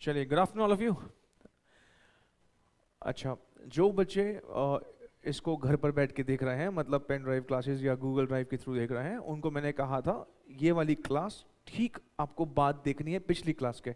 चलिए, good afternoon all of you. अच्छा, जो बच्चे इसको घर पर बैठ के देख रहे हैं, मतलब पेन ड्राइव क्लासेस या गूगल ड्राइव के थ्रू देख रहे हैं, उनको मैंने कहा था ये वाली क्लास ठीक आपको बात देखनी है पिछली क्लास के।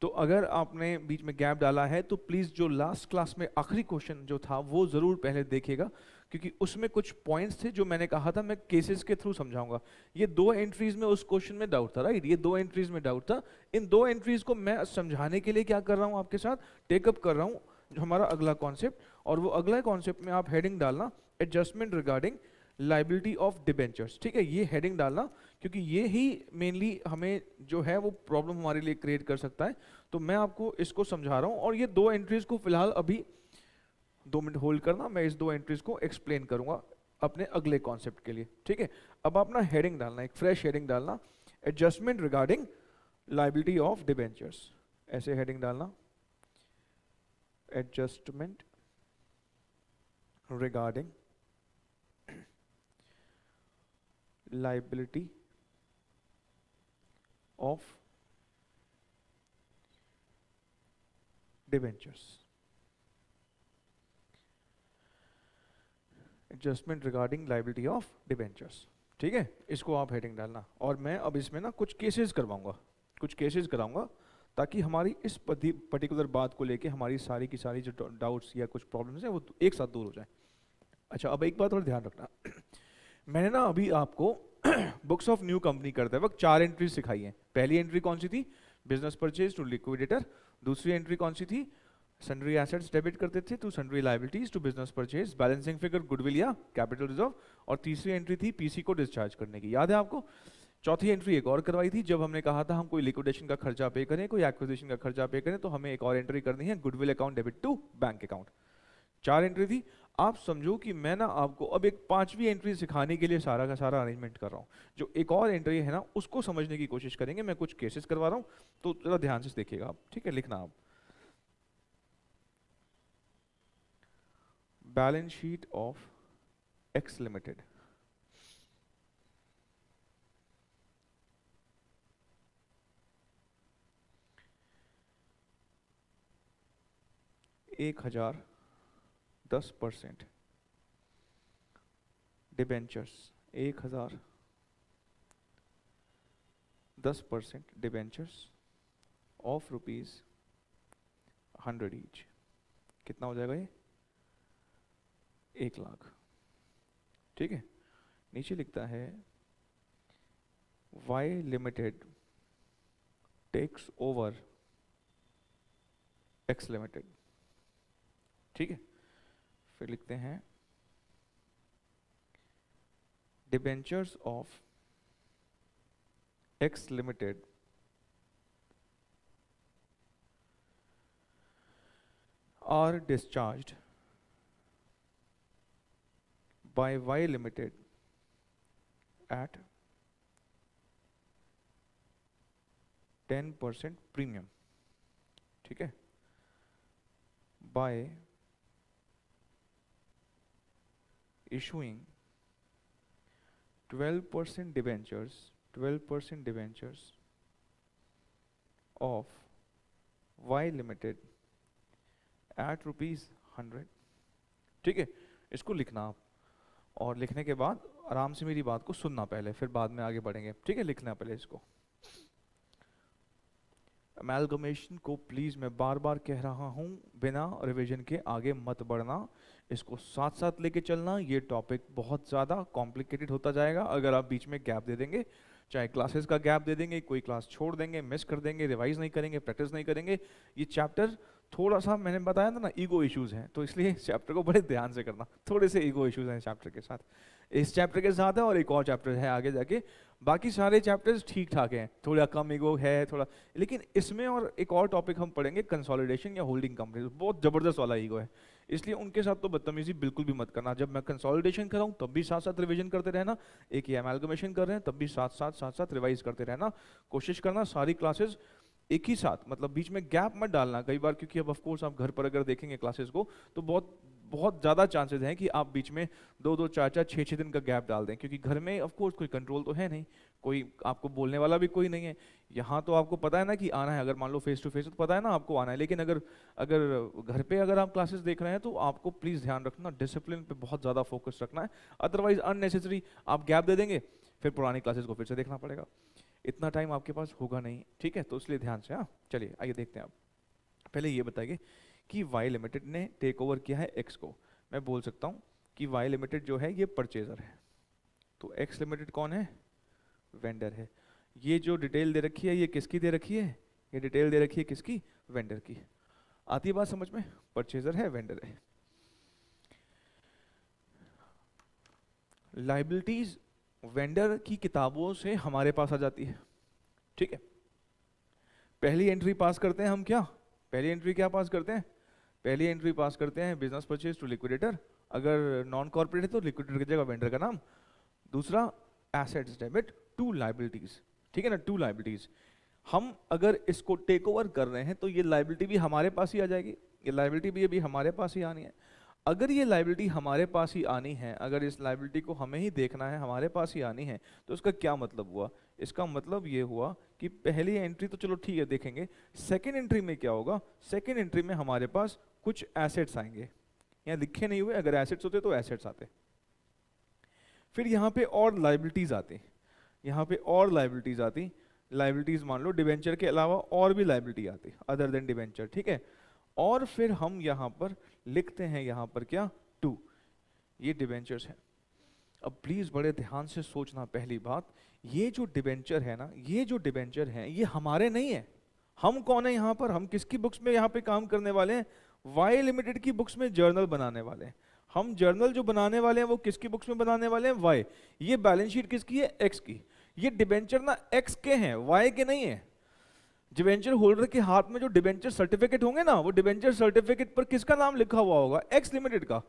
तो अगर आपने बीच में गैप डाला है तो प्लीज़ जो लास्ट क्लास में आखिरी क्वेश्चन जो था वो ज़रूर पहले देखिएगा, क्योंकि उसमें कुछ पॉइंट्स थे जो मैंने कहा था मैं केसेस के थ्रू समझाऊंगा। ये दो एंट्रीज में उस क्वेश्चन में डाउट था, राइट? ये दो एंट्रीज में डाउट था। इन दो एंट्रीज को मैं समझाने के लिए क्या कर रहा हूँ, आपके साथ टेकअप कर रहा हूँ हमारा अगला कॉन्सेप्ट। और वो अगला कॉन्सेप्ट में आप हेडिंग डालना adjustment regarding liability of debentures. ठीक है, ये हेडिंग डालना, क्योंकि ये ही मेनली हमें जो है वो प्रॉब्लम हमारे लिए क्रिएट कर सकता है। तो मैं आपको इसको समझा रहा हूँ, और ये दो एंट्रीज को फिलहाल अभी 2 मिनट होल्ड करना, मैं इस दो एंट्रीज को एक्सप्लेन करूंगा अपने अगले कॉन्सेप्ट के लिए। ठीक है, अब अपना हेडिंग डालना, एक फ्रेश हेडिंग डालना, adjustment regarding liability of debentures. ऐसे हेडिंग डालना, adjustment regarding liability of debentures. Adjustment regarding liability of debentures. ठीक है, इसको आप हेडिंग डालना। और मैं अब इसमें ना कुछ केसेस करवाऊंगा, कुछ केसेस कराऊंगा, ताकि हमारी इस पर्टिकुलर बात को लेके हमारी सारी की सारी जो डाउट्स या कुछ प्रॉब्लम्स हैं वो एक साथ दूर हो जाए। अच्छा, अब एक बात और ध्यान रखना, मैंने ना अभी आपको बुक्स ऑफ न्यू कंपनी करते वक्त 4 एंट्री सिखाई हैं। पहली एंट्री कौन सी थी? Business purchase to liquidator. दूसरी एंट्री कौन सी थी? सन्ड्री एसेट्स डेबिट करते थे to sundry liabilities to business purchase, balancing figure goodwill या कैपिटल रिजर्व। और तीसरी एंट्री थी पीसी को डिस्चार्ज करने की, याद है आपको? चौथी एंट्री एक और करवाई थी जब हमने कहा था हम कोई लिक्विडेशन का खर्चा पे करें, कोई एक्विजिशन का खर्चा पे करें, तो हमें एक और एंट्री करनी है, goodwill account debit to bank account. 4 entry थी। आप समझो कि मैं ना आपको अब एक 5वीं एंट्री सिखाने के लिए सारा का सारा अरेंजमेंट कर रहा हूँ। जो एक और एंट्री है ना उसको समझने की कोशिश करेंगे, मैं कुछ केसेस करवा रहा हूँ, तो जरा ध्यान से देखिएगा आप। ठीक है, लिखना आप, balance sheet of X limited. एक 10% डिबेंचर्स, 10% डिबेंचर्स ऑफ ₹100 ईच। कितना हो जाएगा ये? 1 लाख। ठीक है, नीचे लिखता है Y limited takes over X limited. ठीक है, फिर लिखते हैं debentures of X limited are discharged by Y limited at 10% premium. ठीक है, by issuing 12% debentures of Y Limited at ₹100। ठीक है, इसको लिखना आप, और लिखने के बाद आराम से मेरी बात को सुनना पहले, फिर बाद में आगे बढ़ेंगे। ठीक है, लिखना पहले इसको। अमेलगमेशन को प्लीज़ मैं बार बार कह रहा हूँ, बिना रिवीजन के आगे मत बढ़ना, इसको साथ साथ लेके चलना। ये टॉपिक बहुत ज़्यादा कॉम्प्लिकेटेड होता जाएगा अगर आप बीच में गैप दे देंगे, चाहे क्लासेस का गैप दे देंगे, कोई क्लास छोड़ देंगे, मिस कर देंगे, रिवाइज नहीं करेंगे, प्रैक्टिस नहीं करेंगे। ये चैप्टर थोड़ा सा, मैंने बताया था ना, ईगो इश्यूज़ हैं, तो इसलिए इस चैप्टर को बड़े ध्यान से करना। थोड़े से ईगो इश्यूज़ हैं इस चैप्टर के साथ, इस चैप्टर के साथ है, और एक और चैप्टर है आगे जाके। बाकी सारे चैप्टर्स ठीक ठाक हैं, थोड़ा कम ईगो है थोड़ा, लेकिन इसमें और एक और टॉपिक हम पढ़ेंगे कंसोलिडेशन या होल्डिंग कंपनी, बहुत ज़बरदस्त वाला ईगो है, इसलिए उनके साथ तो बदतमीजी बिल्कुल भी मत करना। जब मैं कंसोलिडेशन कर रहा हूँ तब भी साथ साथ रिवीजन करते रहना, एक ही अमेलगमेशन कर रहे हैं तब भी साथ साथ रिवाइज करते रहना। कोशिश करना सारी क्लासेस एक ही साथ, मतलब बीच में गैप मत डालना कई बार, क्योंकि अब ऑफ कोर्स आप घर पर अगर देखेंगे क्लासेस को तो बहुत बहुत ज़्यादा चांसेस हैं कि आप बीच में 2-2, 4-4, 6-6 दिन का गैप डाल दें, क्योंकि घर में ऑफ कोर्स कोई कंट्रोल तो है नहीं, कोई आपको बोलने वाला भी कोई नहीं है। यहाँ तो आपको पता है ना कि आना है, अगर मान लो फेस टू फेस तो पता है ना आपको आना है, लेकिन अगर अगर घर पे अगर आप क्लासेस देख रहे हैं तो आपको प्लीज़ ध्यान रखना, डिसिप्लिन पे बहुत ज़्यादा फोकस रखना है, अदरवाइज अननेसेसरी आप गैप दे देंगे, फिर पुरानी क्लासेस को फिर से देखना पड़ेगा, इतना टाइम आपके पास होगा नहीं, ठीक है? तो इसलिए ध्यान से। हाँ, चलिए आइए देखते हैं। आप पहले ये बताइए कि वाई लिमिटेड ने टेक ओवर किया है एक्स को। मैं बोल सकता हूँ कि वाई लिमिटेड जो है ये परचेजर है, तो एक्स लिमिटेड कौन है? वेंडर है। ये जो डिटेल दे रखी है ये किसकी दे रखी है? ये डिटेल दे रखी है किसकी? वेंडर की। आती है बात समझ में? परचेजर है, वेंडर है। लाइबिलिटीज वेंडर की किताबों से हमारे पास आ जाती है, ठीक है? पहली एंट्री पास करते हैं हम, क्या पहली एंट्री क्या पास करते हैं? पहली एंट्री पास करते हैं बिजनेस परचेज टू लिक्विडेटर, अगर नॉन कॉर्पोरेट है तो लिक्विडेटर की जगह वेंडर का नाम। दूसरा एसेट्स डेबिट टू लाइबिलिटीज, ठीक है ना, टू लाइबिलिटीज। हम अगर इसको टेक ओवर कर रहे हैं तो ये लाइबिलिटी भी हमारे पास ही आ जाएगी, ये लाइबिलिटी भी अभी हमारे पास ही आनी है। अगर ये लाइबिलिटी हमारे पास ही आनी है, अगर इस लाइबिलिटी को हमें ही देखना है, हमारे पास ही आनी है, तो इसका क्या मतलब हुआ? इसका मतलब ये हुआ कि पहली एंट्री तो चलो ठीक है देखेंगे, सेकेंड एंट्री में क्या होगा? सेकेंड एंट्री में हमारे पास कुछ एसेट्स आएंगे, यहाँ लिखे नहीं हुए, अगर एसेट्स होते तो एसेट्स आते। फिर यहाँ पे और लाइबिलिटीज आती, यहाँ पे और लाइबिलिटीज आती, लाइबिलिटीज मान लो डिवेंचर के अलावा और भी लाइबिलिटी आती अदर देन डिवेंचर, ठीक है? और फिर हम यहाँ पर लिखते हैं, यहाँ पर क्या? टू, ये डिवेंचर्स हैं। अब प्लीज बड़े ध्यान से सोचना, पहली बात, ये जो डिवेंचर है ना, ये जो डिवेंचर हैं ये हमारे नहीं है। हम कौन है यहाँ पर? हम किसकी बुक्स में यहाँ पे काम करने वाले हैं? वाई लिमिटेड की बुक्स में जर्नल बनाने वाले हैं। हम जर्नल जो बनाने वाले हैं वो किसकी बुक्स में बनाने वाले हैं? वाई। ये बैलेंस शीट किसकी है? एक्स की। ये डिवेंचर ना एक्स के हैं, वाई के नहीं है। डिवेंचर होल्डर के हाथ में जो डिवेंचर सर्टिफिकेट होंगे ना, वो डिवेंचर सर्टिफिकेट पर किसका नाम लिखा हुआ होगा? एक्स लिमिटेड का।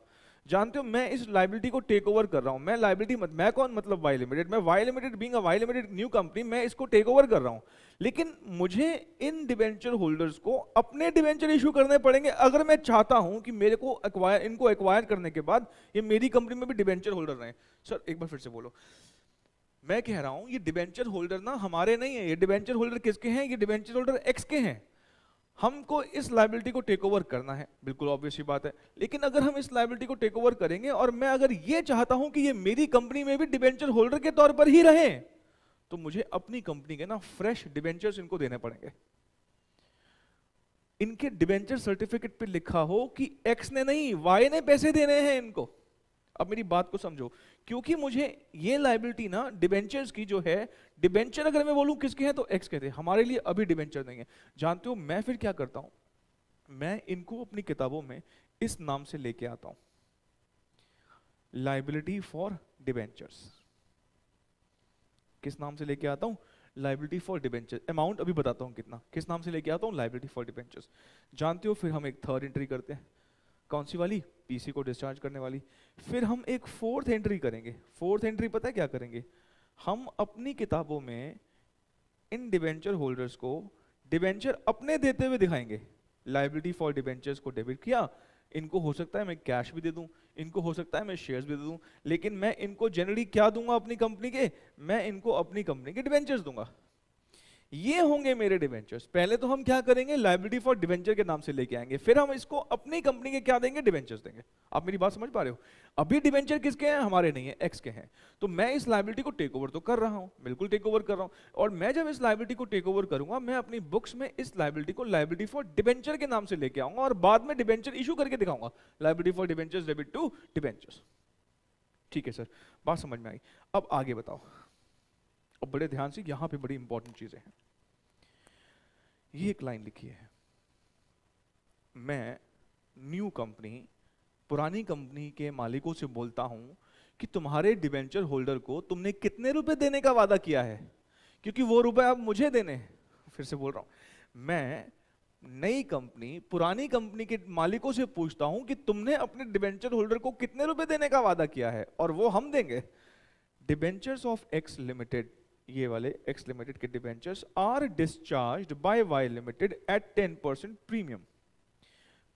जानते हो मैं इस लाइबिलिटी को टेक ओवर कर रहा हूं, मैं लाइबिलिटी मैं कौन? मतलब वाई लिमिटेड। मैं Y limited being a Y limited new company, मैं इसको टेक ओवर कर रहा हूं, लेकिन मुझे इन डिवेंचर होल्डर्स को अपने डिवेंचर इशू करने पड़ेंगे अगर मैं चाहता हूं कि मेरे को इनको एक्वायर करने के बाद ये मेरी कंपनी में भी डिवेंचर होल्डर रहे। सर एक बार फिर से बोलो। मैं कह रहा हूं ये डिवेंचर होल्डर ना हमारे नहीं है, ये डिवेंचर होल्डर किसके हैं? ये डिवेंचर होल्डर एक्स के हैं। हमको इस लाइबिलिटी को टेक ओवर करना है, बिल्कुल ऑब्वियस ही बात है। लेकिन अगर हम इस लाइबिलिटी को टेक ओवर करेंगे और मैं अगर ये चाहता हूं कि ये मेरी कंपनी में भी डिवेंचर होल्डर के तौर पर ही रहे, तो मुझे अपनी कंपनी के ना फ्रेश डिवेंचर्स इनको देने पड़ेंगे। इनके डिवेंचर सर्टिफिकेट पे लिखा हो कि एक्स ने नहीं, वाई ने पैसे देने हैं इनको। अब मेरी बात को समझो, क्योंकि मुझे ये लाइबिलिटी ना डिबेंचर्स की जो है, डिबेंचर अगर मैं बोलूं किसके हैं तो एक्स के थे, हमारे लिए अभी डिबेंचर नहीं है। जानते हो मैं फिर क्या करता हूं? मैं इनको अपनी किताबों में इस नाम से लेके आता हूं, लाइबिलिटी फॉर डिबेंचर्स। किस नाम से लेके आता हूं? Liability for debenture. अमाउंट अभी बताता हूं कितना, किस नाम से लेके आता हूं? Liability for debentures. जानते हो फिर हम एक थर्ड एंट्री करते हैं, कौन सी वाली? पीसी को डिस्चार्ज करने वाली। फिर हम एक फोर्थ एंट्री करेंगे। फोर्थ एंट्री पता है क्या करेंगे? हम अपनी किताबों में इन डिबेंचर होल्डर्स को डिबेंचर अपने देते हुए दिखाएंगे। लाइबिलिटी फॉर डिबेंचर्स को डेबिट किया, इनको हो सकता है मैं कैश भी दे दूं, इनको हो सकता है मैं शेयर्स भी दे दूं, लेकिन मैं इनको जनरली क्या दूंगा अपनी कंपनी के? मैं इनको अपनी कंपनी के डिबेंचर्स दूंगा। ये होंगे मेरे डिवेंचर्स। पहले तो हम क्या करेंगे? लाइबिलिटी फॉर डिवेंचर के नाम से लेके आएंगे, फिर हम इसको अपनी कंपनी के क्या देंगे? डिवेंचर्स देंगे। आप मेरी बात समझ पा रहे हो? अभी डिवेंचर किसके हैं? हमारे नहीं है, एक्स के हैं। तो मैं इस लाइबिलिटी को टेक ओवर तो कर रहा हूं, बिल्कुल टेक ओवर कर रहा हूं। और मैं जब इस लाइबिलिटी को टेक ओवर करूंगा, मैं अपनी बुक्स में इस लाइबिलिटी को लाइबिलिटी फॉर डिवेंचर के नाम से लेके आऊंगा और बाद में डिवेंचर इशू करके दिखाऊंगा, liability for debentures debit to debentures. ठीक है सर, बात समझ में आई। अब आगे बताओ। अब बड़े ध्यान से, यहां पे बड़ी इंपॉर्टेंट चीजें हैं। ये एक लाइन लिखी है, मैं न्यू कंपनी, पुरानी कंपनी के मालिकों से बोलता हूं कि तुम्हारे डिवेंचर होल्डर को तुमने कितने रुपए देने का वादा किया है, क्योंकि वो रुपए अब मुझे देने हैं। फिर से बोल रहा हूं, मैं नई कंपनी पुरानी कंपनी के मालिकों से पूछता हूं कि तुमने अपने डिवेंचर होल्डर को कितने रुपए देने का वादा किया है, और वो हम देंगे। डिवेंचर्स ऑफ एक्स लिमिटेड, ये वाले एक्स लिमिटेड के debentures are discharged by Y limited at 10% premium.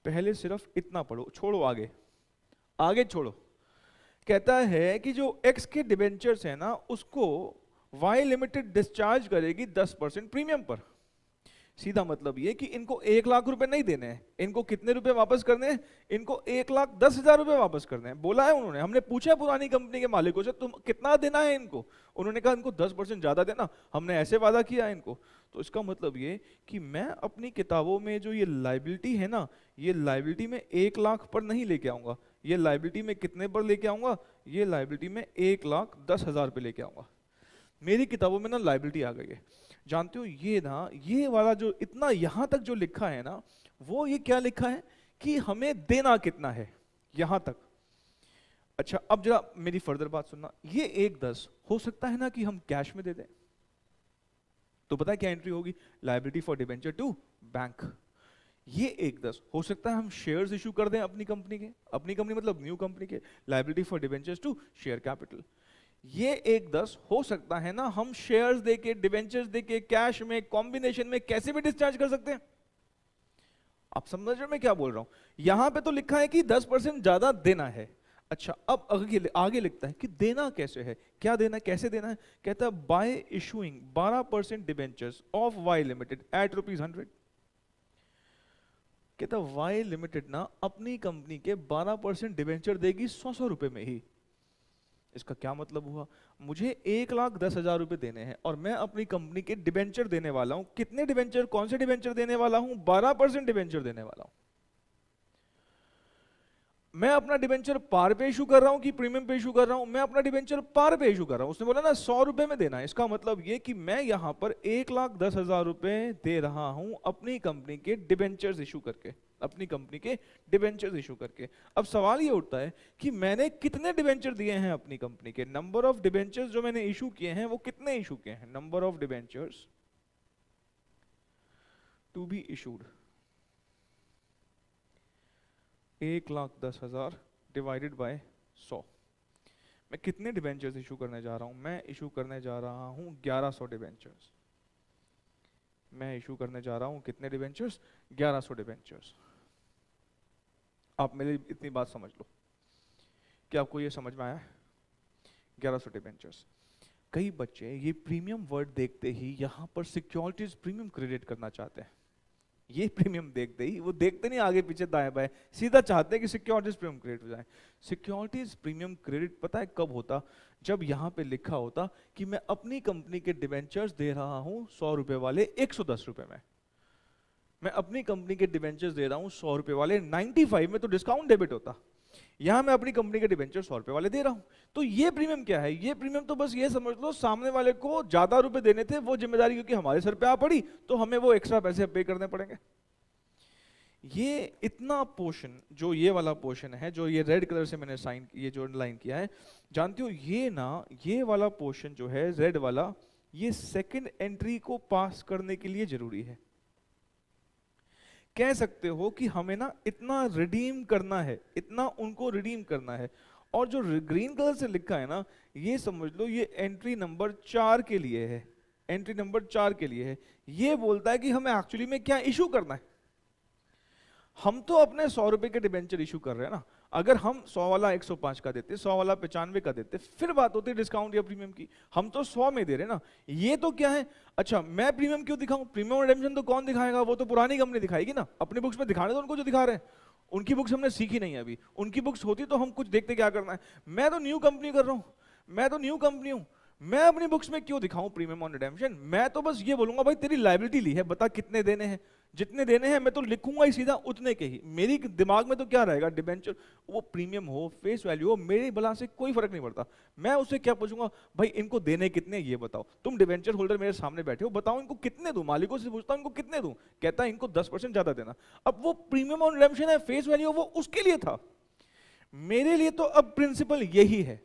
पहले सिर्फ इतना पढ़ो, छोड़ो आगे। आगे छोड़ो, कहता है कि जो एक्स के डिबेंचर्स है ना उसको वाई लिमिटेड डिस्चार्ज करेगी 10% प्रीमियम पर। सीधा मतलब ये कि इनको 1 लाख रुपए नहीं देने हैं, इनको कितने रुपए वापस करने हैं, इनको 1,10,000 रुपए वापस करने हैं। बोला है उन्होंने, हमने पूछा पुरानी कंपनी के मालिकों से तुम कितना देना है इनको, उन्होंने कहा इनको 10% ज्यादा देना, हमने ऐसे वादा किया इनको। तो इसका मतलब ये कि मैं अपनी किताबों में जो ये लाइबिलिटी है ना, ये लाइबिलिटी में 1 लाख पर नहीं लेके आऊंगा, ये लाइबिलिटी में कितने पर लेके आऊंगा, ये लाइबिलिटी में 1,10,000 पे लेके आऊंगा। मेरी किताबों में ना लाइबिलिटी आ गई है। जानते हो ये ना, ये वाला जो इतना यहां तक जो लिखा है ना, वो ये क्या लिखा है कि हमें देना कितना है यहां तक। अच्छा अब जरा मेरी फर्दर बात सुनना, ये 1,10 हो सकता है ना कि हम कैश में दे दें, तो पता है क्या एंट्री होगी, liability for debenture to bank. ये 1,10 हो सकता है हम शेयर्स इशू कर दें अपनी कंपनी के, अपनी कंपनी मतलब न्यू कंपनी के, liability for debentures to share capital. ये 1,10 हो सकता है ना हम शेयर्स देके, डिबेंचर्स देके, कैश में, कॉम्बिनेशन में कैसे भी डिस्चार्ज कर सकते हैं। आप समझ रहे हो मैं क्या बोल रहा हूं। यहां पे तो लिखा है कि 10% ज्यादा देना है। अच्छा अब आगे लिखता है कि देना कैसे है, क्या देना, कैसे देना है। कहता है by issuing 12% debentures of Y limited at ₹100। कहता वाई लिमिटेड ना अपनी कंपनी के 12% डिबेंचर देगी 100 रुपए में ही। इसका क्या मतलब हुआ, मुझे 1,10,000 रुपए देने हैं और मैं अपनी कंपनी के डिबेंचर देने वाला हूं। कितने डिबेंचर, कौन से डिबेंचर देने वाला हूं, 12% डिबेंचर देने वाला हूं। मैं अपना डिबेंचर पार पे इशू कर रहा हूं कि प्रीमियम पे इशू कर रहा हूं, मैं अपना डिबेंचर पार पे इशू कर रहा हूं। उसने बोला ना 100 रुपए में देना है, इसका मतलब ये कि मैं यहां पर 1,10,000 रुपए दे रहा हूं अपनी कंपनी के डिबेंचर्स इशू करके, अपनी कंपनी के डिबेंचर्स इशू करके। अब सवाल ये उठता है कि मैंने कितने डिबेंचर दिए हैं अपनी कंपनी के, नंबर ऑफ डिबेंचर्स जो मैंने इशू किए हैं वो कितने इशू किए हैं, number of debentures to be issued 1,10,000 divided by 100। मैं कितने डिबेंचर्स इशू करने जा रहा हूं, मैं इशू करने जा रहा हूं 1100 डिबेंचर्स। मैं इशू करने जा रहा हूं कितने डिबेंचर्स, 1100 डिबेंचर्स। आप मेरी इतनी बात समझ लो, क्या आपको ये समझ में आया, 1100 डिबेंचर्स। कई बच्चे ये प्रीमियम वर्ड देखते ही यहां पर सिक्योरिटीज प्रीमियम क्रेडिट करना चाहते हैं। ये प्रीमियम देखते ही, वो देखते नहीं आगे पीछे दाएं बाएं, सीधा चाहते हैं कि सिक्योरिटीज प्रीमियम क्रेडिट हो जाए। सिक्योरिटीज प्रीमियम क्रेडिट पता है कब होता, जब यहां पे लिखा होता कि मैं अपनी कंपनी के डिबेंचर्स दे रहा हूं 100 रुपए वाले 110 रुपए में, मैं अपनी कंपनी के डिबेंचर्स दे रहा हूं 100 रुपए वाले 95 में, तो डिस्काउंट डेबिट होता। यहां मैं अपनी कंपनी के डिबेंचर 100 रुपए वाले दे रहा हूं, तो ये प्रीमियम क्या है, ये प्रीमियम तो बस ये समझ लो सामने वाले को ज्यादा रुपए देने थे, वो जिम्मेदारी क्योंकि हमारे सर पे आ पड़ी तो हमें वो एक्स्ट्रा पैसे पे करने पड़ेंगे। ये इतना पोर्शन, जो ये वाला पोर्शन है, जो ये रेड कलर से मैंने साइन, ये जो लाइन किया है, जानते हो ये ना, ये वाला पोर्शन जो है रेड वाला, ये सेकंड एंट्री को पास करने के लिए जरूरी है। कह सकते हो कि हमें ना इतना रिडीम करना है, इतना उनको रिडीम करना है। और जो ग्रीन कलर से लिखा है ना, ये समझ लो ये एंट्री नंबर 4 के लिए है, एंट्री नंबर 4 के लिए है। ये बोलता है कि हमें एक्चुअली में क्या इशू करना है। हम तो अपने 100 रुपए के डिबेंचर इशू कर रहे हैं ना, अगर हम 100 वाला 105 का देते, 100 वाला 95 का देते, फिर बात होती है डिस्काउंट या प्रीमियम की। हम तो 100 में दे रहे हैं ना, ये तो क्या है। अच्छा मैं प्रीमियम क्यों दिखाऊं, प्रीमियम रिडेम्पशन तो कौन दिखाएगा, वो तो पुरानी कंपनी दिखाएगी ना, अपनी बुक्स में दिखाने दो उनको जो दिखा रहे हैं। उनकी बुक्स हमने सीखी नहीं है अभी, उनकी बुक्स होती तो हम कुछ देखते क्या करना है। मैं तो न्यू कंपनी कर रहा हूं, मैं तो न्यू कंपनी हूं, मैं अपनी बुक्स में क्यों दिखाऊं प्रीमियम ऑन रिडेम्पशन। मैं तो बस ये बोलूंगा भाई तेरी लायबिलिटी ली है, बता कितने देने हैं, जितने देने हैं मैं तो लिखूंगा ही सीधा उतने के ही। मेरी दिमाग में तो क्या रहेगा, डिबेंचर वो प्रीमियम हो फेस वैल्यू हो, मेरी बला से कोई फर्क नहीं पड़ता। मैं उससे क्या पूछूंगा, भाई इनको देने कितने ये बताओ। तुम डिबेंचर होल्डर मेरे सामने बैठे हो, बताओ इनको कितने दूं, मालिकों से पूछता हूं इनको कितने दूं, कहता है इनको 10% ज्यादा देना। अब वो प्रीमियम ऑन रिडेम्पशन है, फेस वैल्यू वो उसके लिए था, मेरे लिए तो अब प्रिंसिपल यही है,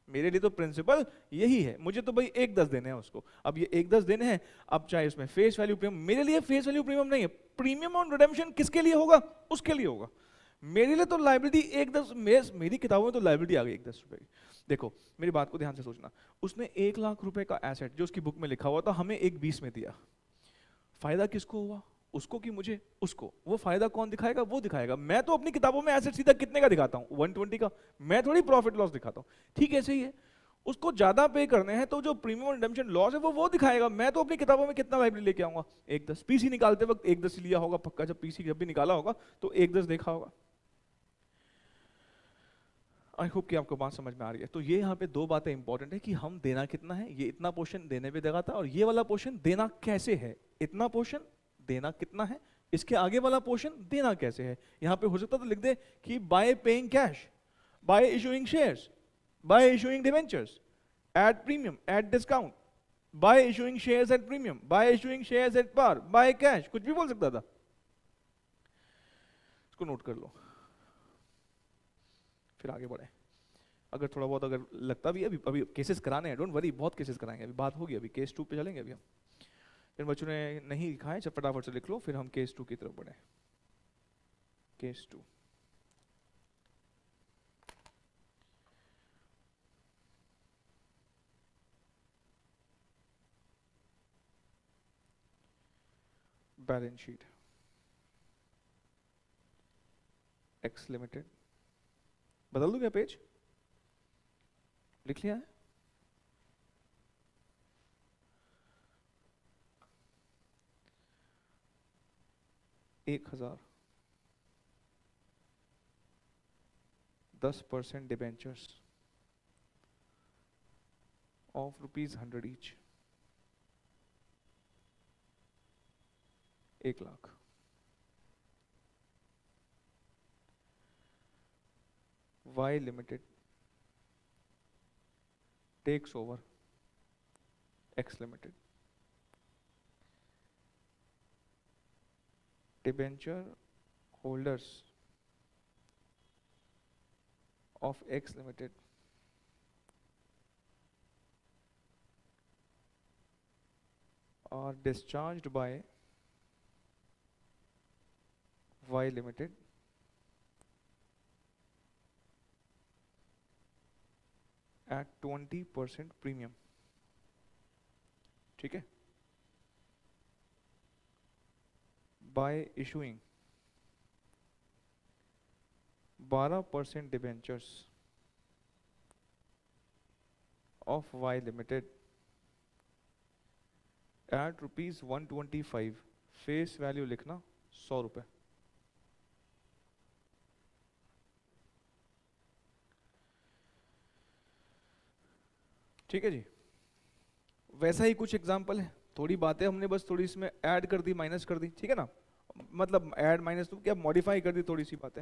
मेरे लिए तो प्रिंसिपल यही है। मुझे तो भाई 1,10 देने हैं उसको, अब ये 1,10 देने हैं, अब चाहे उसमें फेस वैल्यू प्रीमियम, मेरे लिए फेस वैल्यू प्रीमियम नहीं है। प्रीमियम ऑन रिडेम्पशन किसके लिए होगा, उसके लिए होगा। मेरे लिए तो लायबिलिटी 1,10, मेरी किताबों में तो लायबिलिटी आ गई 1,10 रुपए की। देखो मेरी बात को ध्यान से सोचना, उसने 1 लाख रुपए का एसेट जो उसकी बुक में लिखा हुआ था हमें 1,20 में दिया, फायदा किसको हुआ, उसको कि मुझे, उसको, वो फायदा कौन दिखाएगा? वो दिखाएगा। मैं तो अपनी किताबों में एसेट सीधा कितने का दिखाता हूँ? 120 का। मैं थोड़ी प्रॉफिट लॉस दिखाता हूँ। ठीक ऐसे ही है, उसको ज्यादा पे करने हैं तो जो प्रीमियम रिडेम्पशन लॉस है वो दिखाएगा। मैं तो अपनी किताबों में कितना लाइब्रेरी लेके आऊंगा? 110। पीसी निकालते वक्त 110 लिया होगा पक्का, जब पीसी जब भी निकाला होगा तो 110 देखा होगा। आई होप कि आपको बात समझ में आ रही है। तो ये यहाँ पे दो बातें इंपॉर्टेंट है कि हम देना कितना है, ये इतना पोर्शन देने पे देगा था, और ये वाला पोर्शन देना कैसे है, इतना पोर्शन देना कितना है, इसके आगे वाला पोर्शन देना कैसे है। यहाँ पे हो सकता तो लिख दे कि by paying cash, by issuing shares, by issuing debentures at premium, at discount, by issuing shares at premium, by issuing shares at par, by cash, कुछ भी बोल सकता था। इसको नोट कर लो, फिर आगे बढ़े। अगर थोड़ा बहुत अगर लगता भी है, अभी केसेस कराने हैं, डोंट वरी, बहुत केसेस कराएंगे, अभी बात होगी, अभी केस 2 पे चलेंगे अभी हम। जिन बच्चों ने नहीं लिखा है फटाफट से लिख लो, फिर हम केस 2 की तरफ बढ़े। Case 2, balance sheet, x limited. बदल दूं क्या पेज? लिख लिया है? $1000 10% debentures of ₹100 each, 1 lakh. Y Limited takes over X Limited. Debenture holders of X Limited are discharged by Y Limited at 20% premium। ठीक है? by issuing 12% debentures of Y Limited at ₹125, face value लिखना 100 रुपए। ठीक है जी, वैसा ही कुछ एग्जाम्पल है, थोड़ी बातें हमने बस थोड़ी इसमें ऐड कर दी, माइनस कर दी, ठीक है ना, मतलब ऐड माइनस तो क्या, मॉडिफाई कर दी थोड़ी सी बातें।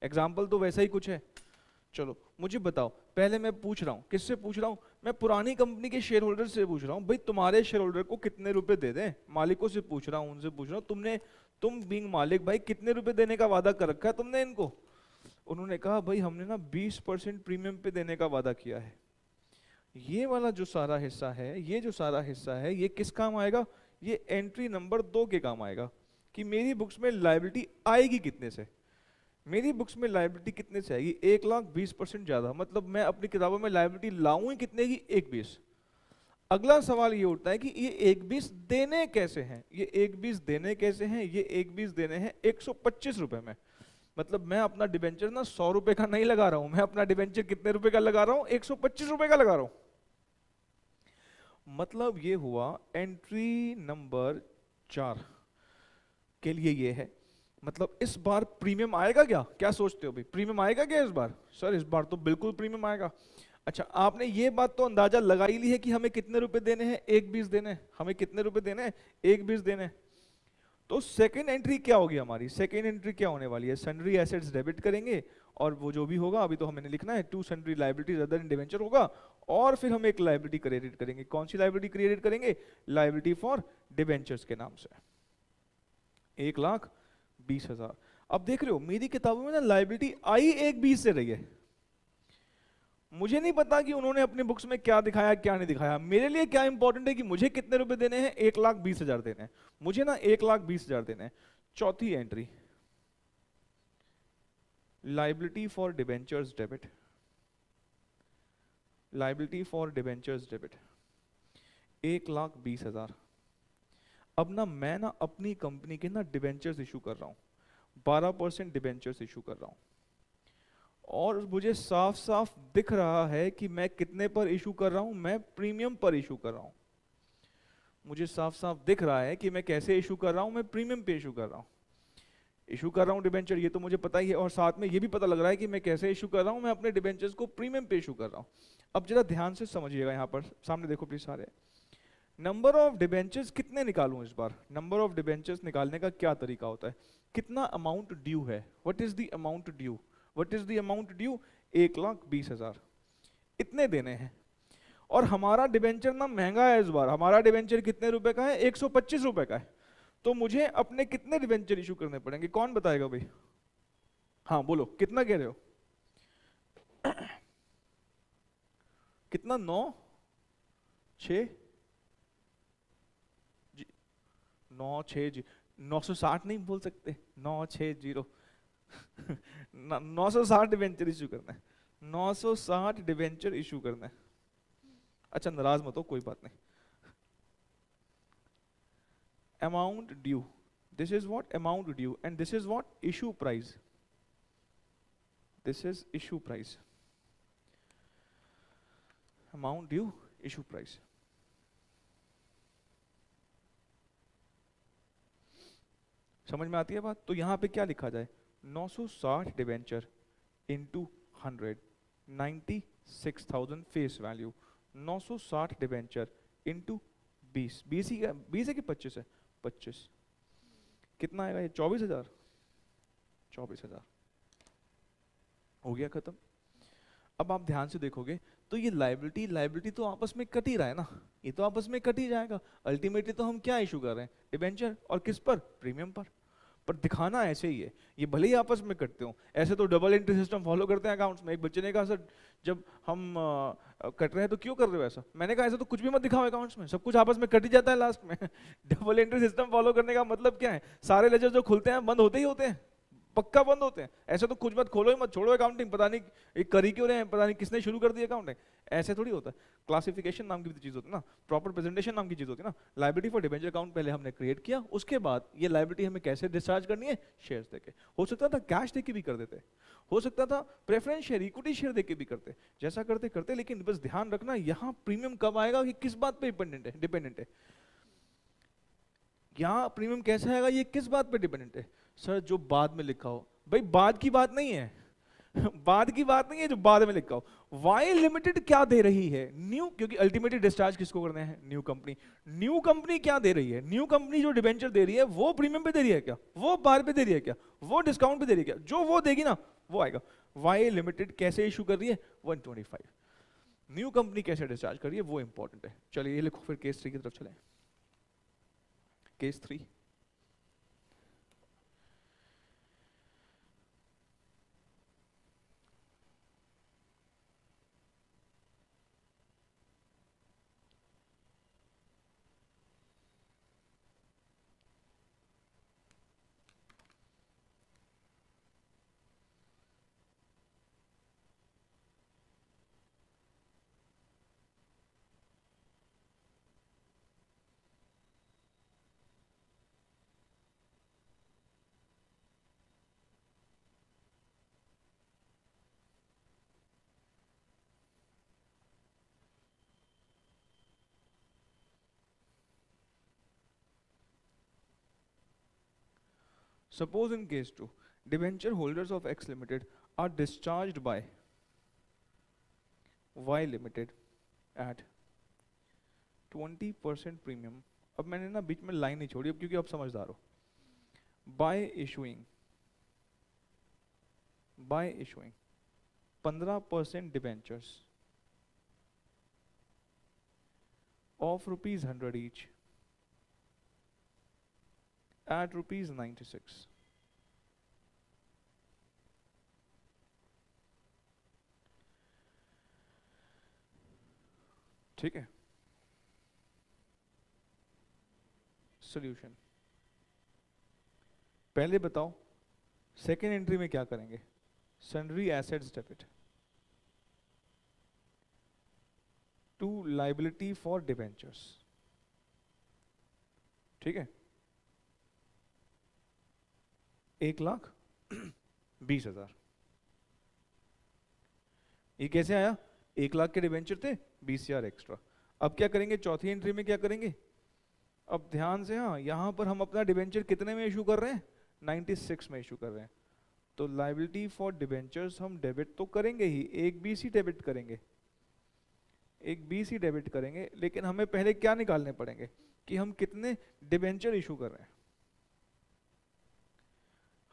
एग्जाम्पल तो वैसा ही कुछ है। चलो मुझे बताओ, पहले मैं पूछ रहा हूँ, किससे पूछ रहा हूँ? मैं पुरानी कंपनी के शेयर होल्डर से पूछ रहा हूँ, भाई तुम्हारे शेयर होल्डर को कितने रुपए दे दें? मालिकों से पूछ रहा हूँ, उनसे पूछ रहा हूँ, तुम बीइंग मालिक भाई कितने रुपए देने का वादा कर रखा है तुमने इनको? उन्होंने कहा भाई हमने ना 20% प्रीमियम पे देने का वादा किया है। ये वाला जो सारा हिस्सा है, ये जो सारा हिस्सा है, ये किस काम आएगा? ये एंट्री नंबर 2 के काम आएगा कि मेरी बुक्स में लायबिलिटी आएगी कितने से। मेरी बुक्स में लायबिलिटी कितने से आएगी? 1,20% ज्यादा, मतलब मैं अपनी किताबों में लायबिलिटी लाऊं ही कितने की? 1,20। अगला सवाल ये उठता है कि ये 1,20 देने कैसे हैं? ये 1,20 देने कैसे हैं? ये 1,20 देने हैं 125 रुपए में। मतलब मैं अपना डिबेंचर ना 100 रुपए का नहीं लगा रहा हूं, मैं अपना डिबेंचर कितने रुपए का लगा रहा हूं? 125 रुपए का लगा रहा हूं। मतलब ये हुआ एंट्री नंबर 4 के लिए ये है। मतलब इस बार प्रीमियम आएगा क्या? क्या सोचते हो भाई, प्रीमियम आएगा क्या इस बार? सर इस बार तो बिल्कुल प्रीमियम आएगा। अच्छा, आपने ये बात तो अंदाजा लगा ही ली है कि हमें कितने रुपए देने हैं? 1,20 देने हैं। हमें कितने रुपए देने हैं? 1,20 देने हैं। तो सेकेंड एंट्री क्या होगी हमारी? सेकेंड एंट्री क्या होने वाली है? सन्ड्री एसेट्स डेबिट करेंगे, और वो जो भी होगा अभी तो हमें लिखना है, to sundry liabilities other in debenture होगा, और फिर हम एक लायबिलिटी क्रिएट करेंगे। कौन सी लायबिलिटी क्रिएट करेंगे? लायबिलिटी फॉर डिवेंचर्स के नाम से, 1,20,000। अब देख रहे हो मेरी किताबों में ना लायबिलिटी आई 1,20 से रही है। मुझे नहीं पता कि उन्होंने अपने बुक्स में क्या दिखाया क्या नहीं दिखाया। मेरे लिए क्या इंपॉर्टेंट है कि मुझे कितने रुपए देने हैं? 1,20,000 देने हैं मुझे ना, 1,20,000 देने हैं। चौथी entry, liability for debentures debit, liability for debentures debit 1,20,000। अब ना मैं ना अपनी कंपनी के ना डिबेंचर्स इशू कर रहा हूँ, 12% डिबेंचर्स इशू कर रहा हूँ, और मुझे साफ साफ दिख रहा है कि मैं कितने पर इशू कर रहा हूँ, मैं प्रीमियम पर इशू कर रहा हूँ। मुझे साफ साफ दिख रहा है कि मैं कैसे इशू कर रहा हूँ, मैं प्रीमियम पे इशू कर रहा हूँ। इशू कर रहा हूँ डिबेंचर, ये तो मुझे पता ही है, और साथ में ये भी पता लग रहा है कि मैं कैसे इशू कर रहा हूँ, मैं अपने डिबेंचर्स को प्रीमियम पे इशू कर रहा हूँ। अब जरा ध्यान से समझिएगा, यहाँ पर सामने देखो प्लीज सारे, नंबर ऑफ डिबेंचर्स कितने निकालूं इस बार? नंबर ऑफ डिबेंचर्स निकालने का क्या तरीका होता है? कितना अमाउंट ड्यू है, what is the amount due, what is the amount due? 1,20,000 इतने देने हैं। और हमारा डिबेंचर ना महंगा है इस बार, हमारा डिबेंचर कितने रुपए का है? 125 रुपए का है। तो मुझे अपने कितने डिबेंचर इशू करने पड़ेंगे, कौन बताएगा भाई? हाँ बोलो, कितना कह रहे हो? कितना? 9 6 जी, 9 6 जी, 960 नहीं बोल सकते? 960 960 डिबेंचर इशू करना है, 960 डिबेंचर इशू करना है। अच्छा नाराज मत हो, कोई बात नहीं। Amount due, this is what amount due, and this is what issue price, this is issue price, amount due issue price. समझ में आती है बात? तो यहां पे क्या लिखा जाए? 960 debenture into 100, 96,000 face value, 960 debenture into 20, 20 ही 20 है कि 25 है? 25, कितना आएगा ये? 24,000, 24,000 हो गया खत्म। अब आप ध्यान से देखोगे तो ये लायबिलिटी, लायबिलिटी तो आपस में कट ही रहा है ना, ये तो आपस में कट ही जाएगा। अल्टीमेटली तो हम क्या इशू कर रहे हैं? डिबेंचर, और किस पर? प्रीमियम पर दिखाना ऐसे ही है, ये भले ही आपस में कटते हो। ऐसे तो डबल एंट्री सिस्टम फॉलो करते हैं अकाउंट्स में। एक बच्चे ने कहा सर जब हम कट रहे हैं तो क्यों कर रहे हो ऐसा? मैंने कहा ऐसा तो कुछ भी मत दिखाओ अकाउंट्स में, सब कुछ आपस में कट ही जाता है लास्ट में। डबल एंट्री सिस्टम फॉलो करने का मतलब क्या है? सारे लेजर जो खुलते हैं बंद होते ही होते हैं, पक्का बंद होते हैं। ऐसे तो कुछ मत खोलो ही मत, छोड़ो अकाउंटिंग, पता नहीं एक कर ही क्यों रहे हैं, पता नहीं किसने शुरू कर दी अकाउंटिंग, ऐसे थोड़ी होता है। क्लासिफिकेशन नाम की भी चीज होती है ना, प्रॉपर प्रेजेंटेशन नाम की चीज होती है ना। लायबिलिटी फॉर डिबेंचर अकाउंट पहले हमने क्रिएट किया, उसके बाद ये लायबिलिटी हमें कैसे डिस्चार्ज करनी है? शेयर्स देके। हो सकता था कैश देके भी कर देते, हो सकता था प्रेफरेंस शेयर, इक्विटी शेयर देके भी करते, जैसा करते करते, लेकिन बस ध्यान रखना यहाँ प्रीमियम कब आएगा कि किस बात पे डिपेंडेंट है। यहाँ प्रीमियम कैसे आएगा, ये किस बात पे डिपेंडेंट है? सर जो बाद में लिखा हो। भाई बाद की बात नहीं है, बाद की बात नहीं है, जो बाद में लिखा हो। वाई लिमिटेड क्या दे रही है? न्यू, क्योंकि अल्टीमेटली डिस्चार्ज किसको करने हैं? New company. न्यू कंपनी क्या दे रही है? न्यू कंपनी जो डिबेंचर दे रही है वो प्रीमियम पे दे रही है क्या? वो बार पे दे रही है क्या? वो डिस्काउंट पे दे रही है क्या? जो वो देगी ना वो आएगा। वाई लिमिटेड कैसे इशू कर रही है? 125। न्यू कंपनी कैसे डिस्चार्ज कर रही है वो इंपॉर्टेंट है। चलिए ये लिखो, फिर केस 3 की तरफ चले। Case 3, suppose in case 2, debenture holders of X Limited are discharged by Y Limited at 20% premium। अब मैंने ना बीच में लाइन नहीं छोड़ी अब, क्योंकि आप समझदार हो। by issuing 15% debentures of ₹100 each at ₹96। ठीक है, सॉल्यूशन पहले बताओ, सेकेंड एंट्री में क्या करेंगे? Sundry assets debit to liability for debentures, ठीक है, 1,20,000। ये कैसे आया? 1 लाख के डिबेंचर थे, 20,000 एक्स्ट्रा। अब क्या करेंगे, चौथी एंट्री में क्या करेंगे? अब ध्यान से, हाँ यहाँ पर हम अपना डिबेंचर कितने में इशू कर रहे हैं? 96 में इशू कर रहे हैं। तो लाइबिलिटी फॉर डिबेंचर्स हम डेबिट तो करेंगे ही, एक बीस ही डेबिट करेंगे, एक बीस ही डेबिट करेंगे, लेकिन हमें पहले क्या निकालने पड़ेंगे कि हम कितने डिबेंचर इशू कर रहे हैं।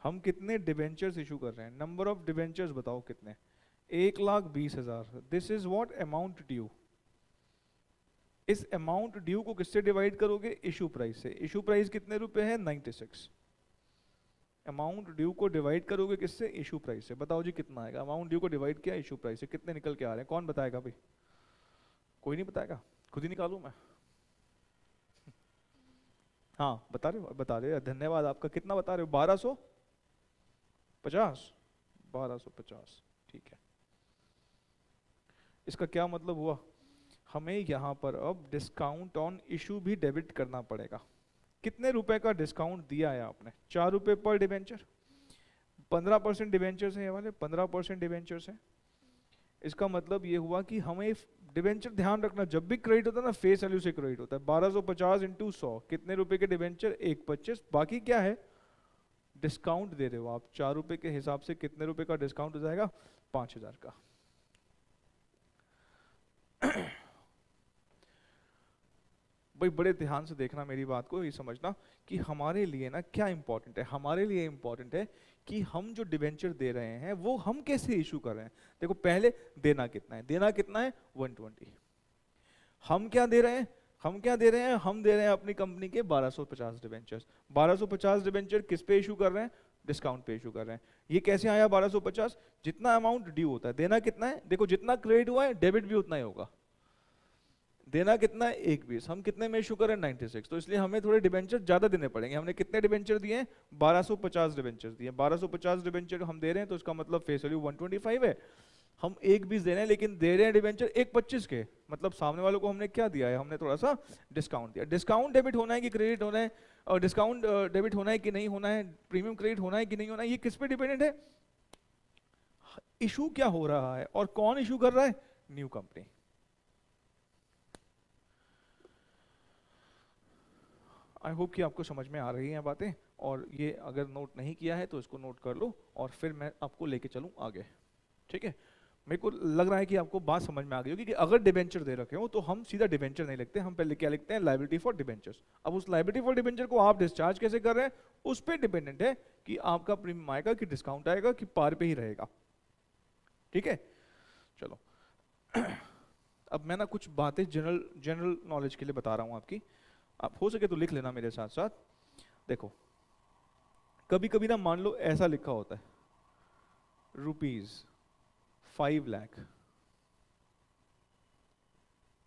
हम कितने डिबेंचर्स इशू कर रहे हैं, नंबर ऑफ डिबेंचर्स बताओ कितने? 1,20,000। This is what amount due. इस अमाउंट ड्यू को किससे डिवाइड करोगे? इशू प्राइस से। इशू प्राइस कितने रुपए है? 96। अमाउंट ड्यू को डिवाइड करोगे किससे? इशू प्राइस से। बताओ जी कितना आएगा? अमाउंट ड्यू को डिवाइड किया इशू प्राइस से, कितने निकल के आ रहे हैं? कौन बताएगा भाई? कोई नहीं बताएगा, खुद ही निकालूं मैं? हाँ बता रहे हो, बता रहे हो, धन्यवाद आपका। कितना बता रहे हो? 1250। 1250, ठीक है। इसका क्या मतलब हुआ? हमें यहाँ पर अब डिस्काउंट ऑन इशू भी डेबिट करना पड़ेगा। कितने रुपए का डिस्काउंट दिया है आपने? 4 रुपए पर डिबेंचर। 15% डिबेंचर्स हैं ये वाले, 15% डिबेंचर्स हैं। इसका मतलब ये हुआ कि हमें डिबेंचर, ध्यान रखना जब भी क्रेडिट होता है ना, फेस वैल्यू से क्रेडिट होता है। 1250 इंटू 100, कितने रुपए के डिबेंचर? 125। बाकी क्या है? डिस्काउंट दे रहे हो आप 4 रुपए के हिसाब से, कितने रुपए का डिस्काउंट हो जाएगा? 5,000 का। भाई बड़े ध्यान से देखना मेरी बात को, ये समझना कि हमारे लिए ना क्या इंपॉर्टेंट है। हमारे लिए इंपॉर्टेंट है कि हम जो डिबेंचर दे रहे हैं वो हम कैसे इशू कर रहे हैं। देखो पहले देना कितना है? देना कितना है? 120। हम क्या दे रहे हैं? हम क्या दे रहे हैं? हम दे रहे हैं अपनी कंपनी के 1250 डिबेंचर्स। 1250 डिबेंचर किस पे इशू कर रहे हैं? डिस्काउंट पे इशू कर रहे हैं। ये कैसे आया 1250? जितना अमाउंट ड्यू होता है, देना कितना है? देखो जितना क्रेडिट हुआ है डेबिट भी उतना ही होगा। देना कितना है? 1,20। हम कितने में इशू करें? 96। तो इसलिए हमें थोड़े डिबेंचर ज्यादा देने पड़ेंगे। हमने कितने डिबेंचर दिए हैं? 1250 डिबेंचर दिए। 1250 डिबेंचर हम दे रहे हैं तो इसका मतलब फेस वैल्यू 125 है। हम 1,20 दे रहे हैं, लेकिन दे रहे हैं डिबेंचर 1,25 के। मतलब सामने वालों को हमने क्या दिया है? हमने थोड़ा सा डिस्काउंट दिया। डिस्काउंट डेबिट होना है कि क्रेडिट होना है? और डिस्काउंट डेबिट होना है कि नहीं होना है? प्रीमियम क्रेडिट होना है कि नहीं होना है? ये किस पे डिपेंडेंट है? इशू क्या हो रहा है और कौन इशू कर रहा है? New company. आई होप कि आपको समझ में आ रही हैं बातें, और ये अगर नोट नहीं किया है तो इसको नोट कर लो और फिर मैं आपको लेके चलूं आगे। ठीक है, मेरे को लग रहा है कि आपको बात समझ में आ गई होगी कि अगर डिबेंचर दे रखे हो तो हम सीधा डिबेंचर नहीं लिखते, हम पहले क्या लिखते हैं? Liability for debentures. अब उस लायबिलिटी फॉर डिबेंचर को आप डिस्चार्ज कैसे कर रहे हैं उस पर डिपेंडेंट है कि आपका प्रीमियम आएगा कि डिस्काउंट आएगा कि पार पे ही रहेगा। ठीक है, चलो अब मैं ना कुछ बातें जनरल नॉलेज के लिए बता रहा हूं आपकी, आप हो सके तो लिख लेना मेरे साथ साथ। देखो कभी कभी ना मान लो ऐसा लिखा होता है, ₹5 लाख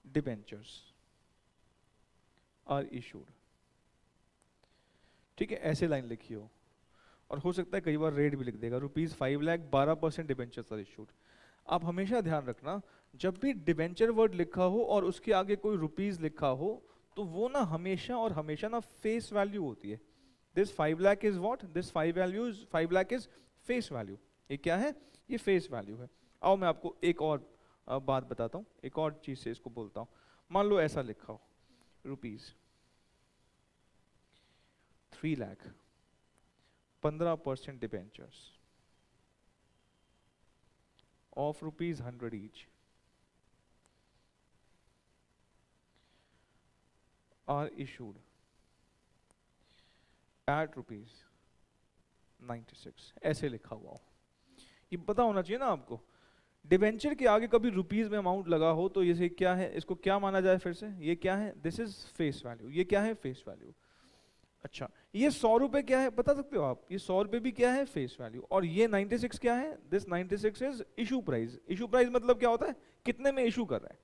डिबेंचर्स आर इशूड। ठीक है, ऐसे लाइन लिखी हो, और हो सकता है कई बार रेट भी लिख देगा, ₹5 लाख 12% डिबेंचर्स आर इशूड। आप हमेशा ध्यान रखना जब भी डिबेंचर वर्ड लिखा हो और उसके आगे कोई रुपीस लिखा हो तो वो ना हमेशा और हमेशा ना फेस वैल्यू होती है। This 5 lakh is what? This 5 lakh is face value. ये क्या है? ये फेस वैल्यू है। आओ मैं आपको एक और बात बताता हूँ, एक और चीज से इसको बोलता हूँ। मान लो ऐसा लिखा हो, ₹3 lakh 15% debentures of ₹100 each are issued at ₹96। ऐसे लिखा हुआ हो, ये पता होना चाहिए ना आपको। डिबेंचर के आगे कभी रुपीस में अमाउंट लगा हो तो ये क्या है? इसको क्या माना जाए? फिर से ये क्या है? This is face value. ये क्या है? Face value. अच्छा, ये 100 रुपए क्या है बता सकते हो आप? ये 100 रुपए भी क्या है? Face value. और ये 96 क्या है? This 96 is issue price. Issue price मतलब क्या होता है? कितने में इशू कर रहा है।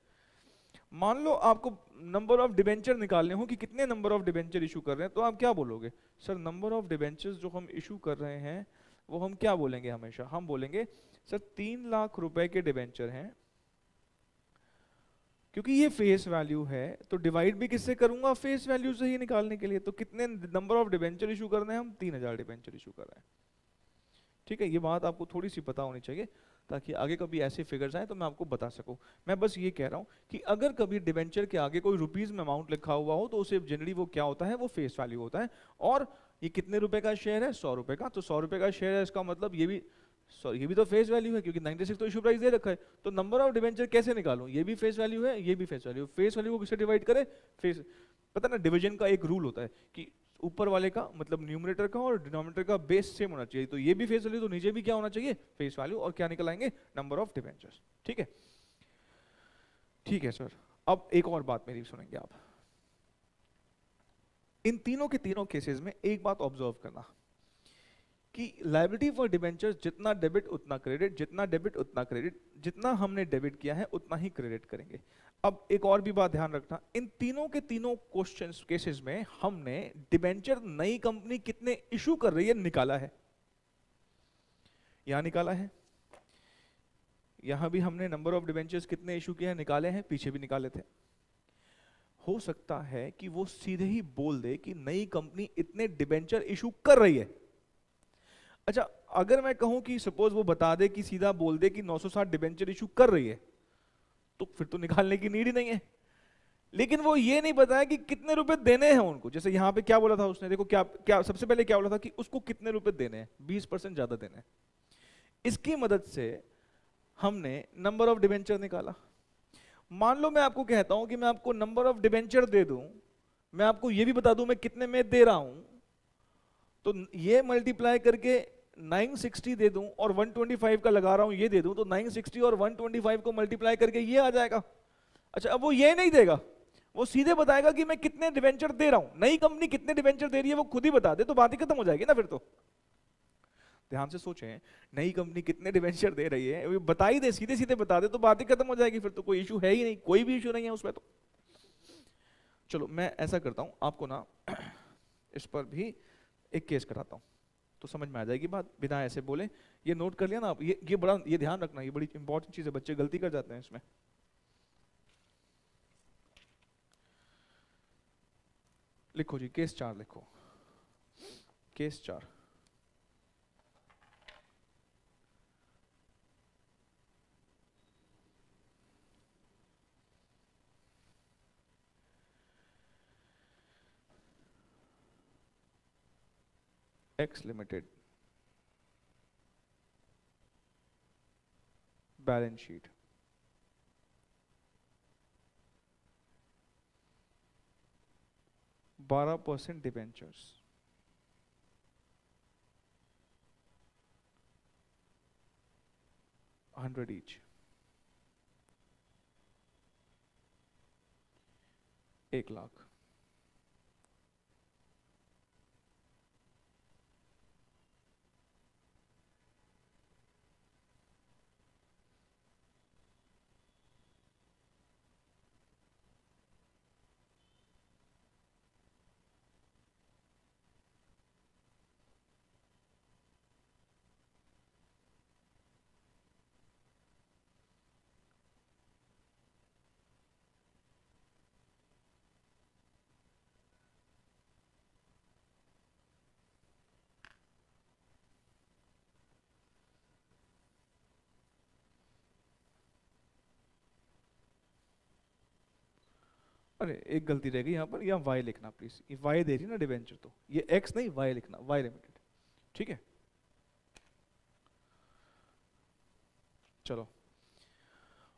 मान लो आपको नंबर ऑफ डिबेंचर निकालने हो कि कितने नंबर ऑफ डिबेंचर इशू कर रहे हैं, तो आप क्या बोलोगे? सर नंबर ऑफ डिबेंचर्स जो हम इशू कर रहे हैं वो हम क्या बोलेंगे? हमेशा हम बोलेंगे सर 3 लाख रुपए के डिबेंचर हैं क्योंकि ये फेस वैल्यू है तो डिवाइड भी किससे करूंगा, फेस वैल्यू से ही निकालने के लिए। तो कितने नंबर ऑफ डिबेंचर इशू कर रहे हैं हम, 3000 डिबेंचर इशू कर रहे हैं। ठीक है, ये बात आपको थोड़ी सी पता होनी चाहिए ताकि आगे कभी ऐसे फिगर्स आए तो मैं आपको बता सकूं। मैं बस ये कह रहा हूं कि अगर कभी डिबेंचर के आगे कोई रुपीस में अमाउंट लिखा हुआ हो तो उसे जनरली वो क्या होता है, वो फेस वैल्यू होता है। और ये कितने रुपए का शेयर है, 100 रुपए का, तो 100 रुपए का शेयर है, इसका मतलब ये भी ये भी तो फेस वैल्यू है क्योंकि 96 तो इशू प्राइस दे रखा है। तो नंबर ऑफ डिबेंचर कैसे निकालूं, ये भी फेस वैल्यू है, ये भी फेस वैल्यू। फेस वैल्यू को किससे डिवाइड करे, फेस, पता ना डिवीजन का एक रूल होता है कि ऊपर वाले का मतलब न्यूमरेटर का और डिनोमिनेटर का बेस सेम होना चाहिए। तो ये भी फेस वैल्यू, तो नीचे भी क्या होना चाहिए, फेस वैल्यू। और क्या निकल आएंगे, नंबर ऑफ डिबेंचर्स। ठीक है, ठीक है सर। अब एक और बात मेरी सुनेंगे आप। इन तीनों के तीनों केसेस में एक बात ऑब्जर्व करना कि लायबिलिटी फॉर डिबेंचर्स जितना डेबिट उतना क्रेडिट, जितना डेबिट उतना क्रेडिट, जितना हमने डेबिट किया है उतना ही क्रेडिट करेंगे। अब एक और भी बात ध्यान रखना, इन तीनों के तीनों क्वेश्चंस केसेस में हमने डिबेंचर नई कंपनी कितने इशू कर रही है निकाला है। यहां निकाला है, यहां भी हमने नंबर ऑफ डिबेंचर्स कितने इशू किए हैं निकाले हैं, पीछे भी निकाले थे। हो सकता है कि वो सीधे ही बोल दे कि नई कंपनी इतने डिबेंचर इशू कर रही है। अच्छा, अगर मैं कहूं कि सपोज वो बता दे कि सीधा बोल दे कि 960 डिबेंचर इशू कर रही है, तो फिर तो निकालने की नीड ही नहीं है। लेकिन वो ये नहीं बताया कि कितने रुपए देने हैं उनको। जैसे यहां पे क्या बोला था उसने, देखो क्या क्या सबसे पहले क्या बोला था कि उसको कितने रुपए देने हैं, 20% ज्यादा देने हैं। इसकी मदद से हमने नंबर ऑफ डिबेंचर निकाला। मान लो मैं आपको कहता हूं कि मैं आपको नंबर ऑफ डिबेंचर दे दूं, मैं आपको ये भी बता दूं मैं कितने में दे रहा हूं, तो ये मल्टीप्लाई करके 960 दे दूं और 125 का लगा रहा हूं ये दे दूं, तो 960 और 125 को मल्टीप्लाई करके ये आ जाएगा। अच्छा, अब वो ये नहीं देगा, वो सीधे बताएगा कि मैं कितने डिबेंचर दे रहा हूं। नई कंपनी कितने डिबेंचर दे रही है वो खुद ही बता दे, तो बात ही खत्म हो जाएगी ना फिर तो। ध्यान से सोचें, नई कंपनी कितने डिबेंचर दे रही है, वो बता ही दे, सीधे सीधे बता दे, तो बात ही खत्म हो जाएगी। फिर तो कोई इशू है ही नहीं, कोई भी इशू नहीं है उसमें। तो चलो मैं ऐसा करता हूं, आपको ना इस पर भी एक केस कराता हूं तो समझ में आ जाएगी बात, बिना ऐसे बोले। ये नोट कर लिया ना आप, ये बड़ा, ये ध्यान रखना, ये बड़ी इंपॉर्टेंट चीज है, बच्चे गलती कर जाते हैं इसमें। लिखो जी, केस 4 लिखो, case 4। X limited balance sheet, %12 debentures, 100 each, 1 lakh. अरे एक गलती रह गई यहाँ पर, यहाँ वाई लिखना प्लीज, ये वाई दे रही ना डिबेंचर, तो ये एक्स नहीं वाई लिखना, वाई लिमिटेड। ठीक है, चलो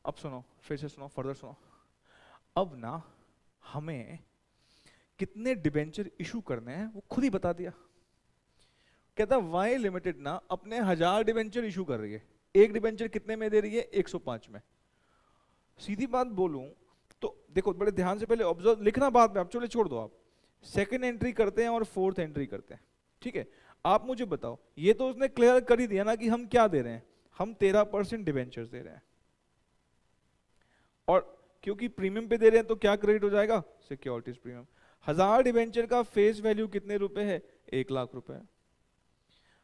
अब सुनो, फिर से सुनो, फर्दर सुनो। अब ना हमें कितने डिबेंचर इशू करने हैं वो खुद ही बता दिया। कहता वाई लिमिटेड ना अपने 1000 डिबेंचर इशू कर रही है, एक डिबेंचर कितने में दे रही है, 105 में। सीधी बात बोलूं तो देखो, बड़े ध्यान से पहले ऑब्जर्व, लिखना बाद में, आप चलो छोड़ दो, आप सेकंड एंट्री करते हैं और फोर्थ एंट्री करते हैं। ठीक है, आप मुझे बताओ, ये तो उसने क्लियर कर ही दिया ना कि हम क्या दे रहे हैं, हम 13% डिबेंचर्स दे रहे हैं। और क्योंकि प्रीमियम पे दे रहे हैं तो क्या क्रेडिट हो जाएगा, सिक्योरिटीज प्रीमियम। 1000 डिबेंचर का फेस वैल्यू कितने रुपए है, 1 लाख रुपए।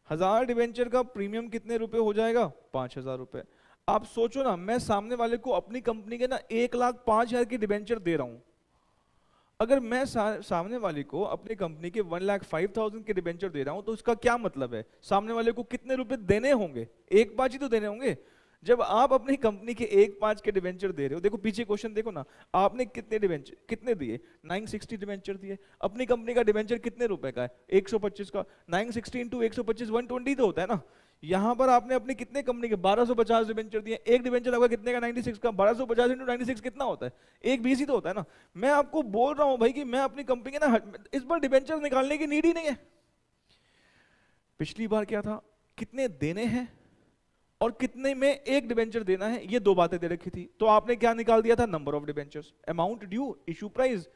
1000 डिबेंचर का प्रीमियम कितने रुपए हो जाएगा, 5000 रुपए। आप सोचो ना, मैं सामने वाले को अपनी कंपनी के ना 1,05,000 की डिबेंचर दे रहा हूं। अगर मैं सामने वाले को अपनी कंपनी के 1,05,000 के डिबेंचर दे रहा हूं, तो उसका क्या मतलब है, सामने वाले को कितने रुपए देने होंगे, 1,5 ही तो देने होंगे। जब आप अपनी कंपनी के 1,5 के डिबेंचर दे रहे हो, देखो पीछे क्वेश्चन देखो ना, आपने कितने डिबेंचर कितने दिए, 960 डिबेंचर दिए। अपनी कंपनी का डिबेंचर कितने रुपए का है, 125 का। 960 इंटू 125 120 तो होता है ना। यहां पर आपने अपनी कितने कंपनी के 1250 डिबेंचर दिए। एक डिबेंचर आपका कितने का, 96 का। 1250 इंटू 96 कितना होता है, 120 ही तो होता है ना। मैं आपको बोल रहा हूं भाई कि मैं अपनी कंपनी के ना इस बार डिबेंचर निकालने की नीड ही नहीं है। पिछली बार क्या था, कितने देने हैं और कितने में एक डिबेंचर देना है, ये दो बातें दे रखी थी। तो आपने क्या निकाल दिया था, number of debentures, amount due, issue price.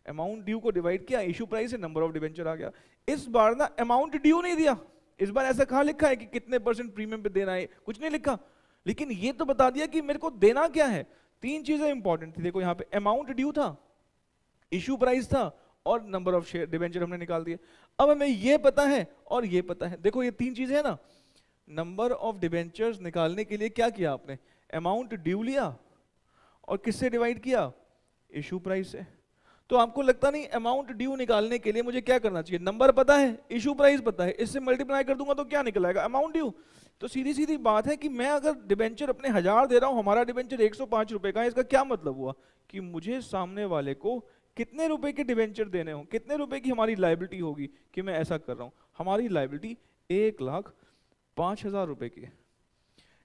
Amount due को डिवाइड किया, इशू प्राइस से नंबर ऑफ डिबेंचर आ गया। इस बार ना अमाउंट ड्यू नहीं दिया। इस बार ऐसा कहां लिखा है कि कितने % प्रीमियम पे देना है, कुछ नहीं लिखा। लेकिन ये तो बता दिया कि मेरे को देना क्या है। तीन चीजें इंपॉर्टेंट थी, देखो यहाँ पे अमाउंट ड्यू था, इशू प्राइस था और नंबर ऑफ शेयर डिबेंचर हमने निकाल दिए। अब हमें ये पता है और ये पता है, देखो ये तीन चीजें है ना। नंबर ऑफ डिबेंचर्स निकालने के लिए क्या किया आपने, अमाउंट ड्यू लिया और किससे डिवाइड किया, इशू प्राइस से। तो आपको लगता नहीं अमाउंट ड्यू निकालने के लिए मुझे क्या करना चाहिए, नंबर पता है, इशू प्राइस पता है, इससे मल्टीप्लाई कर दूंगा तो क्या निकल आएगा, अमाउंट ड्यू। तो सीधी सीधी बात है कि मैं अगर डिबेंचर अपने 1000 दे रहा हूं, हमारा डिबेंचर 105 रुपए का है, इसका क्या मतलब हुआ कि मुझे सामने वाले को कितने रुपए के डिबेंचर देने हों, कितने रुपए की हमारी लायबिलिटी होगी कि मैं ऐसा कर रहा हूं। हमारी लायबिलिटी 1,05,000 रुपए की है।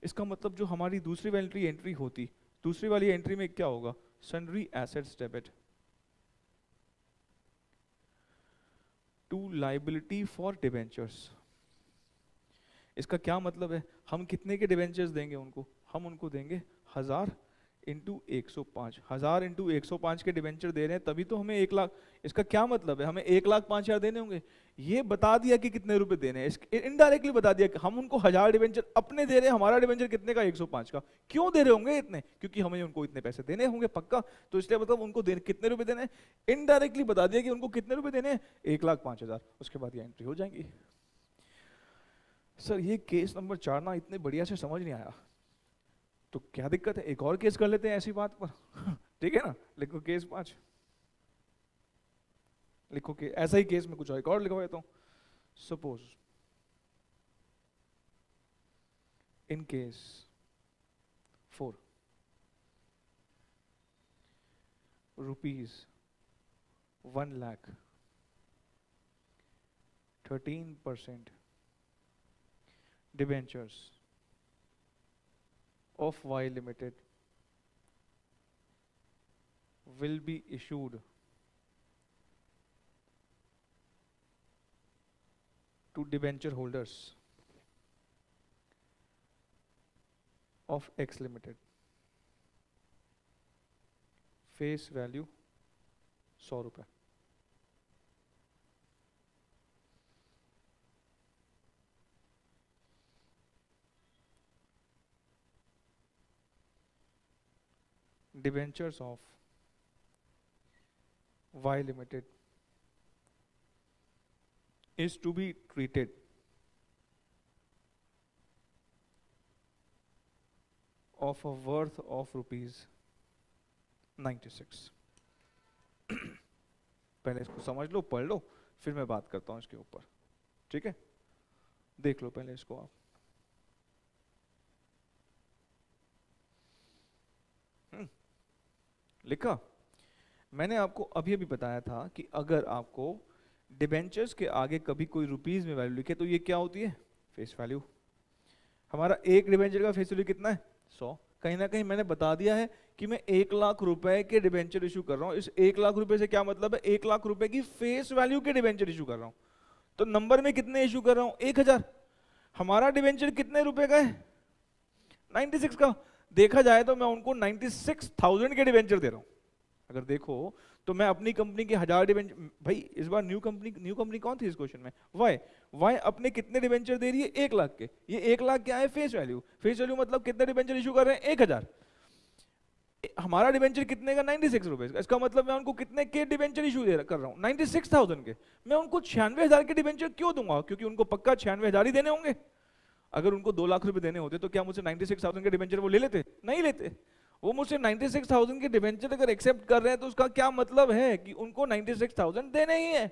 इसका मतलब जो हमारी दूसरी वाली एंट्री होती, दूसरी वाली एंट्री में क्या होगा, sundry assets debit to liability for debentures. इसका क्या मतलब है, हम कितने के डिबेंचर्स देंगे उनको, हम उनको देंगे 1000 इंटू 105। 1000 इंटू 105 के डिबेंचर दे रहे हैं, तभी तो हमें 1 लाख। इसका क्या मतलब है, हमें 1,05,000 देने होंगे। ये बता दिया कि कितने रुपए देने हैं, इनडायरेक्टली बता दिया कि हम उनको 1000 डिबेंचर अपने दे रहे हैं, हमारा डिबेंचर कितने का, 105 का। क्यों दे रहे होंगे इतने, क्योंकि हमें उनको इतने पैसे देने होंगे पक्का, तो इसलिए मतलब उनको कितने रुपए देने, इनडायरेक्टली बता दिया कि उनको कितने रुपए देने हैं, 1,05,000। उसके बाद ये एंट्री हो जाएंगी। सर ये केस नंबर 4 ना इतने बढ़िया से समझ नहीं आया, तो क्या दिक्कत है, एक और केस कर लेते हैं ऐसी बात पर। ठीक है ना, लिखो केस 5, लिखो कि ऐसा ही केस में कुछ एक और लिखवा देता हूं। Suppose in case 4 rupees 1,00,000 13% debentures of Y Limited will be issued to debenture holders of X Limited. Face value 100 रुपए। Debentures of Y Limited is to be treated of a worth of ₹96। पहले इसको समझ लो, पढ़ लो, फिर मैं बात करता हूं इसके ऊपर, ठीक है। देख लो पहले इसको आप। लिखा, मैंने आपको अभी अभी बताया था कि अगर आपको डिबेंचर्स के आगे कभी कोई रुपीस में वैल्यू लिखे तो ये क्या होती है, फेस वैल्यू। हमारा एक डिबेंचर का फेस वैल्यू कितना है, 100। कहीं ना कहीं मैंने बता दिया है कि मैं 1,00,000 रुपए के डिबेंचर इशू कर रहा हूं। इस 1,00,000 रुपए से क्या मतलब है, 1,00,000 रुपए की फेस वैल्यू के डिबेंचर इशू कर रहा हूं। तो नंबर में कितने इशू कर रहा हूं, 1,000। हमारा डिबेंचर कितने रुपए का है, 96 का। देखा जाए तो मैं उनको 96,000 के डिबेंचर दे रहा हूं। अगर देखो तो मैं अपनी कंपनी के 1000 डिबेंचर, भाई इस बार न्यू कंपनी कौन थी इस क्वेश्चन में, वाई अपने कितने डिबेंचर दे रही है, 1,00,000 के। ये 1,00,000 क्या है, फेस वैल्यू। फेस वैल्यू मतलब कितने डिबेंचर इशू कर रहे हैं, 1,000। हमारा डिबेंचर कितने का, 96 रुपए का। इसका मतलब मैं उनको कितने के डिबेंचर इशू कर रहा हूं, 96,000 के। मैं उनको 96,000 के डिबेंचर क्यों दूंगा, क्योंकि उनको पक्का 96,000 ही देने होंगे। अगर उनको 2 लाख रुपए देने होते तो क्या मुझसे 96,000 के डिबेंचर वो ले लेते? नहीं लेते। वो मुझसे 96,000 के डिबेंचर अगर एक्सेप्ट कर रहे हैं तो उसका क्या मतलब है कि उनको 96,000 देने ही है।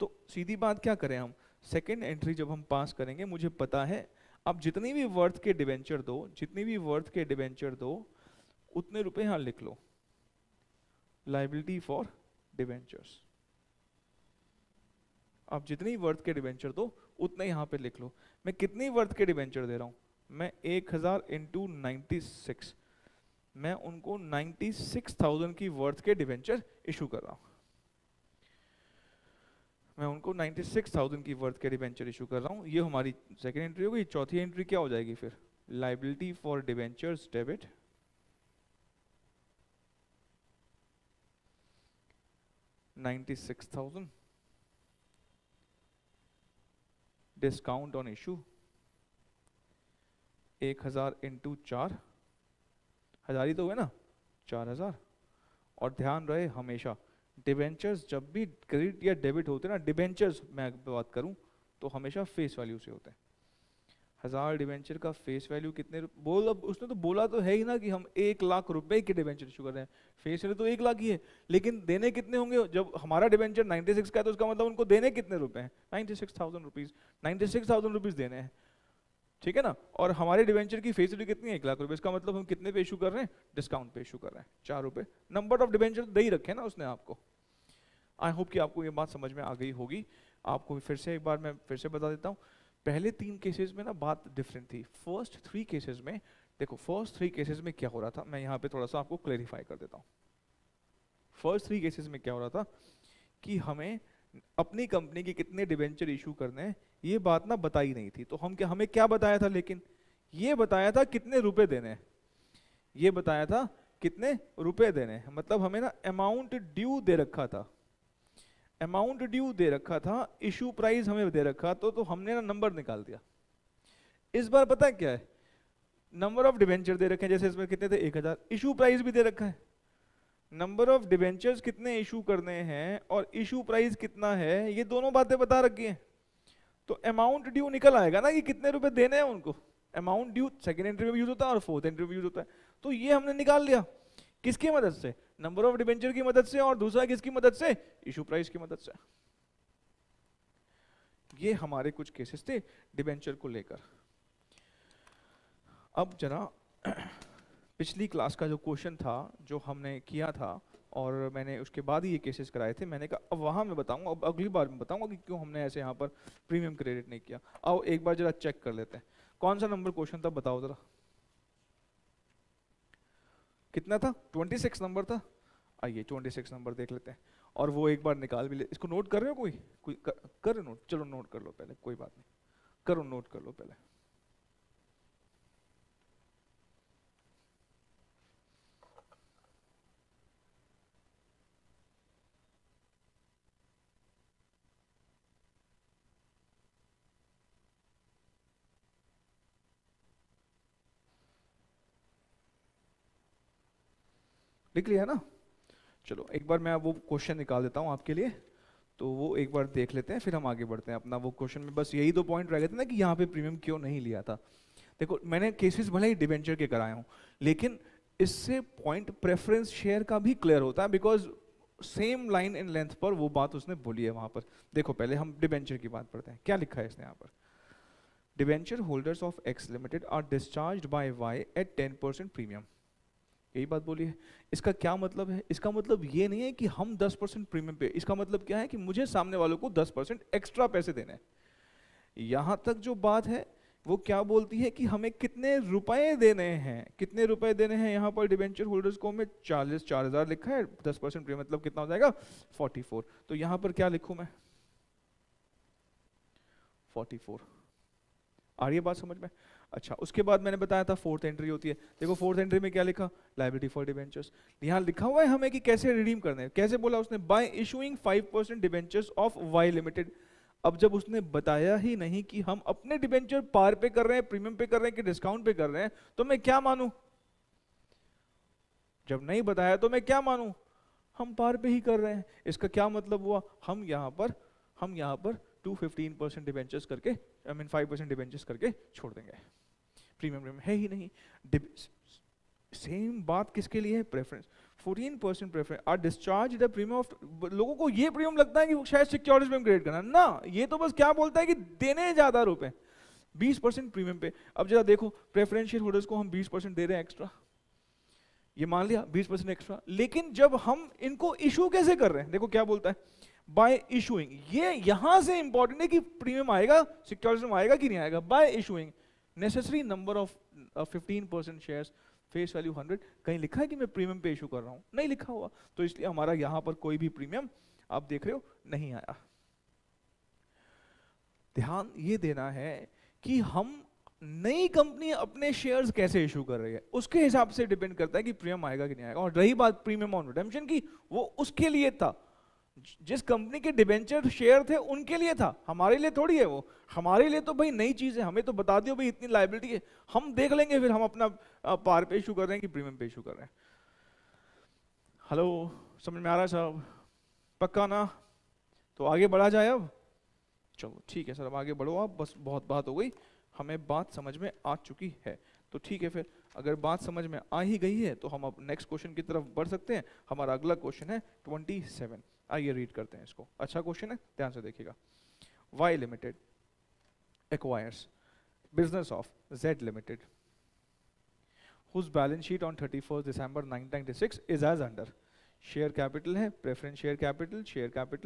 तो सीधी बात क्या करें हम, सेकेंड एंट्री जब हम पास करेंगे, मुझे पता है आप जितनी भी वर्थ के डिबेंचर दो, जितनी भी वर्थ के डिबेंचर दो, उतने रुपए यहां लिख लो, लाइबिलिटी फॉर डिबेंचर्स। आप जितनी वर्थ के डिबेंचर दो उतने यहां पे लिख लो। मैं कितनी वर्थ के डिबेंचर दे रहा हूं? मैं 1000 इंटू 96, मैं उनको 96,000 की वर्थ के डिबेंचर इशू कर रहा हूं। मैं उनको 96,000 की वर्थ के डिबेंचर इशू कर रहा हूं। ये हमारी सेकेंड एंट्री हो गई। चौथी एंट्री क्या हो जाएगी फिर? Liability for debentures debit, 96,000 discount on issue 1000 into 4, 1000 ही तो हुए ना, 4000। और ध्यान रहे हमेशा डिबेंचर्स जब भी क्रेडिट या डेबिट होते हैं ना, डिबेंचर्स मैं बात करूं तो हमेशा फेस वैल्यू से होते हैं। 1000 डिबेंचर का फेस वैल्यू कितने बोल, अब उसने तो बोला तो है ही ना कि हम 1 लाख रुपए के डिबेंचर इशू कर रहे हैं, फेस वैल्यू तो 1 लाख ही है, लेकिन देने कितने होंगे? जब हमारा डिबेंचर 96 का है तो उसका मतलब उनको देने कितने रुपए हैं? 96,000 रुपीज, 96,000 रुपीज देने हैं, ठीक है ना। और हमारे डिबेंचर की फेस वैल्यू कितनी है? 1 लाख रुपए। इसका मतलब हम कितने पे इशू कर रहे हैं? डिस्काउंट पे इशू कर रहे हैं, 4 रुपए। नंबर ऑफ डिबेंचर दे ही रखे ना उसने आपको। आई होप कि आपको ये बात समझ में आ गई होगी। आपको फिर से एक बार मैं फिर से बता देता हूँ। पहले 3 केसेस में ना बात डिफरेंट थी। फर्स्ट 3 केसेस में देखो, फर्स्ट 3 केसेस में क्या हो रहा था, मैं यहाँ पे थोड़ा सा आपको क्लेरिफाई कर देता हूँ। फर्स्ट 3 केसेस में क्या हो रहा था कि हमें अपनी कंपनी के कितने डिबेंचर इशू करने हैं ये बात ना बताई नहीं थी। तो हमें क्या बताया था? लेकिन ये बताया था कितने रुपए देने हैं, ये बताया था कितने रुपए देने हैं। मतलब हमें ना अमाउंट ड्यू दे रखा था, अमाउंट ड्यू दे रखा था, इशू प्राइस हमें दे रखा तो हमने ना नंबर निकाल दिया। इस बार पता है क्या है? नंबर ऑफ डिबेंचर दे रखे हैं, जैसे इसमें कितने थे? 1000। इशू प्राइस भी दे रखा है, नंबर ऑफ डिबेंचर्स कितने इशू करने हैं और इशू प्राइस कितना है, ये दोनों बातें बता रखी हैं। तो अमाउंट ड्यू निकल आएगा ना कि कितने रुपए देने हैं उनको। अमाउंट ड्यू सेकंड एंट्री में यूज होता है और फोर्थ एंट्री में यूज होता है। तो ये हमने निकाल लिया, किसकी मदद से? नंबर ऑफ डिबेंचर की मदद से, और दूसरा किसकी मदद से? इशू प्राइस की मदद से। ये हमारे कुछ केसेस थे डिबेंचर को लेकर। अब जरा पिछली क्लास का जो क्वेश्चन था जो हमने किया था और मैंने उसके बाद ही ये केसेस कराए थे, मैंने कहा अब वहां मैं बताऊंगा, अब अगली बार मैं बताऊंगा कि क्यों हमने ऐसे यहाँ पर प्रीमियम क्रेडिट नहीं किया। आओ एक बार जरा चेक कर लेते हैं कौन सा नंबर क्वेश्चन था, बताओ जरा कितना था? 26 नंबर था। आइए 26 नंबर देख लेते हैं और वो एक बार निकाल भी ले। इसको नोट कर रहे हो? कोई कर रहे नोट? चलो नोट कर लो पहले, कोई बात नहीं, करो नोट कर लो पहले। लिख लिया ना? चलो एक बार मैं वो क्वेश्चन निकाल देता हूँ आपके लिए, तो वो एक बार देख लेते हैं फिर हम आगे बढ़ते हैं अपना वो क्वेश्चन में। बस यही 2 पॉइंट रह गए थे ना कि यहाँ पे प्रीमियम क्यों नहीं लिया था। देखो मैंने केसेस भले ही डिबेंचर के कराए हूँ, लेकिन इससे पॉइंट प्रेफरेंस शेयर का भी क्लियर होता है, because same line in length पर वो बात उसने बोली है वहां पर। देखो पहले हम डिबेंचर की बात पढ़ते हैं, क्या लिखा है इसने यहाँ पर? Debenture holders of X limited are discharged by Y at 10% premium. यही बात बोली है। इसका क्या मतलब है? इसका मतलब ये नहीं है कि हम 10% प्रीमियम पे, इसका मतलब क्या है कि मुझे सामने वालों को 10% एक्स्ट्रा पैसे देने हैं। यहां तक जो बात है वो क्या बोलती है कि हमें कितने रुपए देने हैं, कितने रुपए देने हैं। यहाँ पर डिबेंचर होल्डर्स को हमें 4,000 लिखा है, 10% प्रीमियम मतलब कितना हो जाएगा? 44। तो यहाँ पर क्या लिखूं मैं? 44। आ रही है बात समझ में? अच्छा, उसके बाद मैंने बताया था फोर्थ एंट्री होती है। देखो फोर्थ एंट्री में क्या लिखा? Liability for debentures. यहाँ लिखा हुआ है हमें कि कैसे रिडीम करने हैं। कैसे बोला उसने? By issuing 5% debentures of Y limited. अब जब उसने बताया ही नहीं कि हम अपने डिबेंचर पार पे कर रहे हैं, प्रीमियम पे कर रहे हैं कि डिस्काउंट पे कर रहे हैं, तो मैं क्या मानूं? जब नहीं बताया तो मैं क्या मानूं? हम पार पे ही कर रहे हैं। इसका क्या मतलब हुआ? हम यहाँ पर टू 15% डिबेंचर्स करके, आई मीन 5% डिबेंचर्स करके छोड़ देंगे। प्रीमियम है ही नहीं। सेम बात किसके लिए है? Preference. 14% preference are discharge the premium of, लोगों को ये प्रीमियम लगता है कि शायद सिक्योरिटीज में ग्रेड करना ना, ये तो बस क्या बोलता है कि देने ज्यादा रुपए 20% प्रीमियम पे। अब जरा देखो प्रेफरेंशियल होल्डर्स को हम 20% दे रहे हैं एक्स्ट्रा, ये मान लिया 20% एक्स्ट्रा, लेकिन जब हम इनको इशू कैसे कर रहे हैं, देखो क्या बोलता है, बाय इशूइंग। ये यहां से इंपॉर्टेंट है कि प्रीमियम आएगा सिक्योरिटीज में आएगा कि नहीं आएगा। Bye issuing necessary number of 15% shares face value 100। कहीं लिखा है कि मैं प्रीमियम पे इशू कर रहा हूं? नहीं लिखा हुआ, तो इसलिए हमारा यहां पर कोई भी प्रीमियम आप देख रहे हो नहीं आया। ध्यान ये देना है कि हम नई कंपनी अपने शेयर्स कैसे इशू कर रही है उसके हिसाब से डिपेंड करता है कि प्रीमियम आएगा कि नहीं आएगा। और रही बात प्रीमियम ऑन रिडेम्पशन की, वो उसके लिए था, जिस कंपनी के डिबेंचर शेयर थे उनके लिए था, हमारे लिए थोड़ी है वो। हमारे लिए तो भाई नई चीज है, हमें तो बता दियो भाई इतनी लायबिलिटी है, हम देख लेंगे फिर हम अपना पार पे इशू कर रहे हैं कि प्रीमियम पे इशू कर रहे हैं। हेलो, समझ में आ रहा है साहब? पक्का ना? तो आगे बढ़ा जाए अब। चलो ठीक है सर, अब आगे बढ़ो आप, बस बहुत बात हो गई, हमें बात समझ में आ चुकी है। तो ठीक है, फिर अगर बात समझ में आ ही गई है तो हम अब नेक्स्ट क्वेश्चन की तरफ बढ़ सकते हैं। हमारा अगला क्वेश्चन है 27। आइए रीड करते हैं इसको। अच्छा क्वेश्चन है, ध्यान से देखिएगा। Y limited acquires business of Z limited whose balance sheet on 31st December 1996 is as under। Share capital है, preference share capital,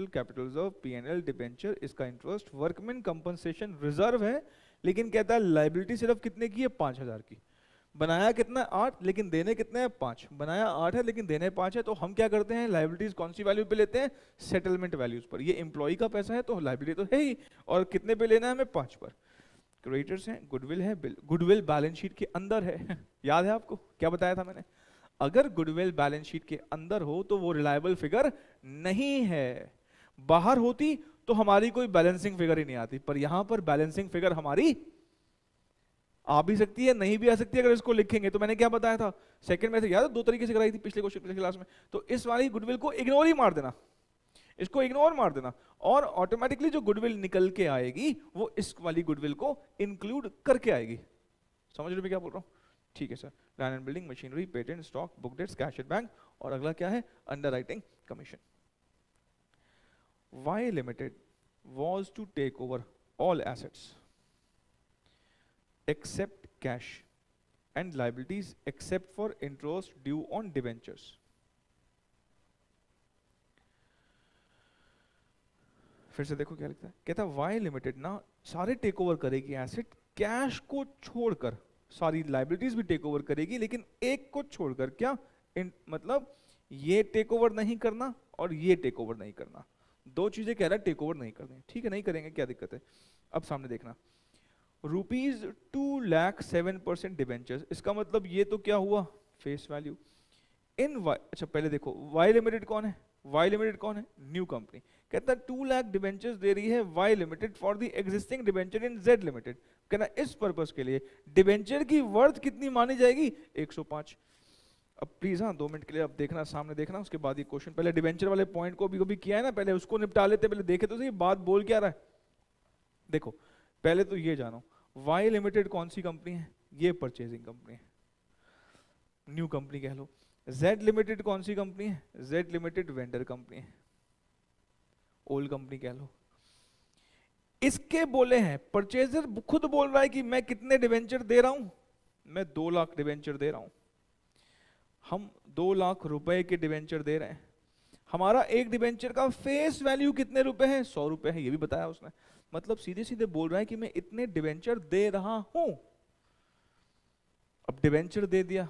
capital reserve, PNL, debenture, इसका इंटरेस्ट, वर्कमैन कंपनसेशन रिजर्व है, लेकिन कहता है लायबिलिटी सिर्फ कितने की है? 5000 की। बनाया कितना? 8, लेकिन देने कितने हैं? 5। बनाया 8 है लेकिन देने 5 है, तो हम क्या करते हैं, लायबिलिटीज कौन सी वैल्यू पे लेते हैं? सेटलमेंट वैल्यूज पर। ये एम्प्लॉय का पैसा है तो लायबिलिटी तो है ही, और कितने पे लेना है हमें? 5 पर। क्रेडिटर्स हैं, गुडविल है, गुडविल बैलेंस शीट के अंदर है याद है आपको क्या बताया था मैंने? अगर गुडविल बैलेंस शीट के अंदर हो तो वो रिलायबल फिगर नहीं है। बाहर होती तो हमारी कोई बैलेंसिंग फिगर ही नहीं आती, पर यहां पर बैलेंसिंग फिगर हमारी आ भी सकती है, नहीं भी आ सकती है अगर इसको लिखेंगे। तो मैंने क्या बताया था सेकंड में से, याद है 2 तरीके से कराई थी पिछले क्वेश्चन, पिछले क्लास में। तो इस वाली गुडविल को इग्नोर ही मार देना, इसको इग्नोर मार देना, और ऑटोमेटिकली जो गुडविल निकल के आएगी वो इस वाली गुडविल को इंक्लूड करके आएगी। समझ रहे हो मैं क्या बोल रहा हूँ? ठीक है sir. Land and building, machinery, patent, stock, book debts, cash at bank, और अगला क्या है? Underwriting commission. Y limited was to take over all assets except cash and liabilities except for interest due on debentures। फिर से देखो क्या लिखता है, कहता है वाई लिमिटेड ना सारे टेक ओवर करेगी एसेट, कैश को छोड़कर सारी लाइबिलिटीज भी टेक ओवर करेगी, लेकिन एक को छोड़कर। क्या मतलब? ये टेक ओवर नहीं करना और ये टेक ओवर नहीं करना, 2 चीजें कह रहा है टेक ओवर नहीं करनी। ठीक है, नहीं करेंगे, क्या दिक्कत है? अब सामने देखना, ₹2,07,% डिबेंचर्स, इसका मतलब ये तो क्या हुआ? Face value in Y. अच्छा पहले देखो वाई लिमिटेड कौन है? वाई लिमिटेड कौन है? New company. कहता है 2 लाख डिबेंचर्स दे रही है Y limited for the existing debenture in Z limited. कहना इस पर्पस के लिए डिबेंचर की वर्थ कितनी मानी जाएगी? 105। अब प्लीज हाँ 2 मिनट के लिए अब देखना, सामने देखना, उसके बाद ये क्वेश्चन। पहले डिबेंचर वाले पॉइंट को भी किया है ना, पहले उसको निपटा लेते, पहले देखे तो सही बात बोल क्या रहा है। देखो पहले तो ये जानो, वाई लिमिटेड कौन सी कंपनी है? ये परचेजिंग कंपनी है, न्यू कंपनी कह लो। जेड लिमिटेड कौन सी कंपनी है? जेड लिमिटेड वेंडर कंपनी है, ओल्ड कंपनी कह लो। इसके बोले हैं परचेजर खुद बोल रहा है कि मैं कितने डिवेंचर दे रहा हूं? मैं 2 लाख डिवेंचर दे रहा हूं। हम 2 लाख रुपए के डिवेंचर दे रहे हैं। हमारा एक डिवेंचर का फेस वैल्यू कितने रुपए है? 100 रुपए है, ये भी बताया उसने। मतलब सीधे सीधे बोल रहा है कि मैं इतने डिवेंचर दे रहा हूं। अब डिवेंचर दे दिया,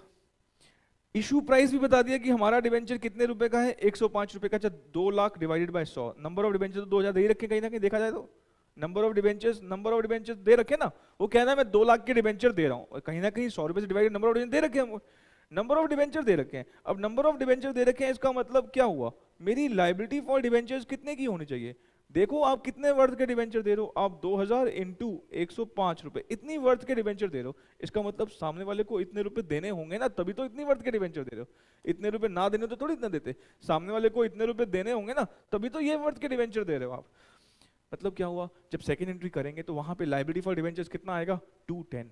इशू प्राइस भी बता दिया कि हमारा डिवेंचर कितने रुपए का है? 105 रुपए का। 2 lakh divided by 100, number of debenture तो 2000 दे ही रखे, कहीं ना कहीं देखा जाए तो नंबर ऑफ डिवेंचर्स दे रखे ना। वो कहना है मैं 2 लाख के डिवेंचर दे रहा हूं, कहीं ना कहीं 100 रुपए से डिवाइडेड नंबर ऑफ डिवेंचर दे रखे हैं, नंबर ऑफ डिवेंचर दे रखे हैं। अब नंबर ऑफ डिवेंचर दे रखे हैं, इसका मतलब क्या हुआ? मेरी लायबिलिटी फॉर डिवेंचर्स कितने की होनी चाहिए? देखो आप कितने वर्थ के डिवेंचर दे रहे हो, आप 2000 इंटू 105 रुपए, इतनी वर्थ के डिवेंचर दे रहे हो। इसका मतलब सामने वाले को इतने रुपए देने होंगे ना, तभी तो इतनी वर्थ के डिवेंचर दे रहे हो। इतने रुपए ना देने तो थोड़ी इतना देते, सामने वाले को इतने रुपए देने होंगे ना, तभी तो ये वर्थ के डिवेंचर दे रहे हो आप। मतलब क्या हुआ, जब सेकेंड एंट्री करेंगे तो वहां पे लाइबिलिटी फॉर डिबेंचर्स कितना आएगा 210।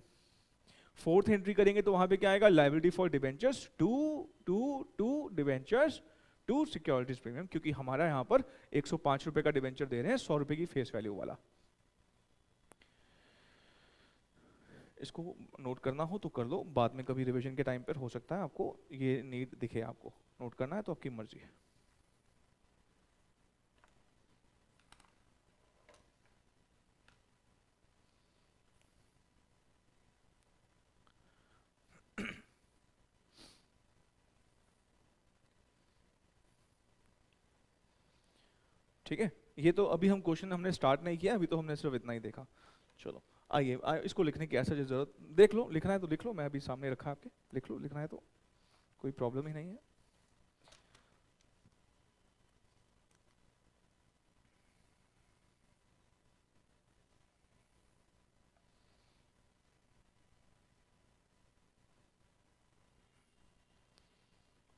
फोर्थ एंट्री करेंगे तो वहां पे क्या आएगा, liability for debentures 2 debentures 2 securities premium, क्योंकि हमारा यहाँ पर 105 रुपए का डिबेंचर दे रहे हैं 100 रुपए की फेस वैल्यू वाला। इसको नोट करना हो तो कर लो, बाद में कभी रिवीजन के टाइम पर हो सकता है आपको ये नीड दिखे, आपको नोट करना है तो आपकी मर्जी है। ठीक है, ये तो अभी हम क्वेश्चन हमने स्टार्ट नहीं किया, अभी तो हमने सिर्फ इतना ही देखा। चलो आइए, इसको लिखने की ऐसा जरूरत, देख लो लिखना है तो लिख लो, मैं अभी सामने रखा आपके, लिख लो, लिखना है तो कोई प्रॉब्लम ही नहीं है।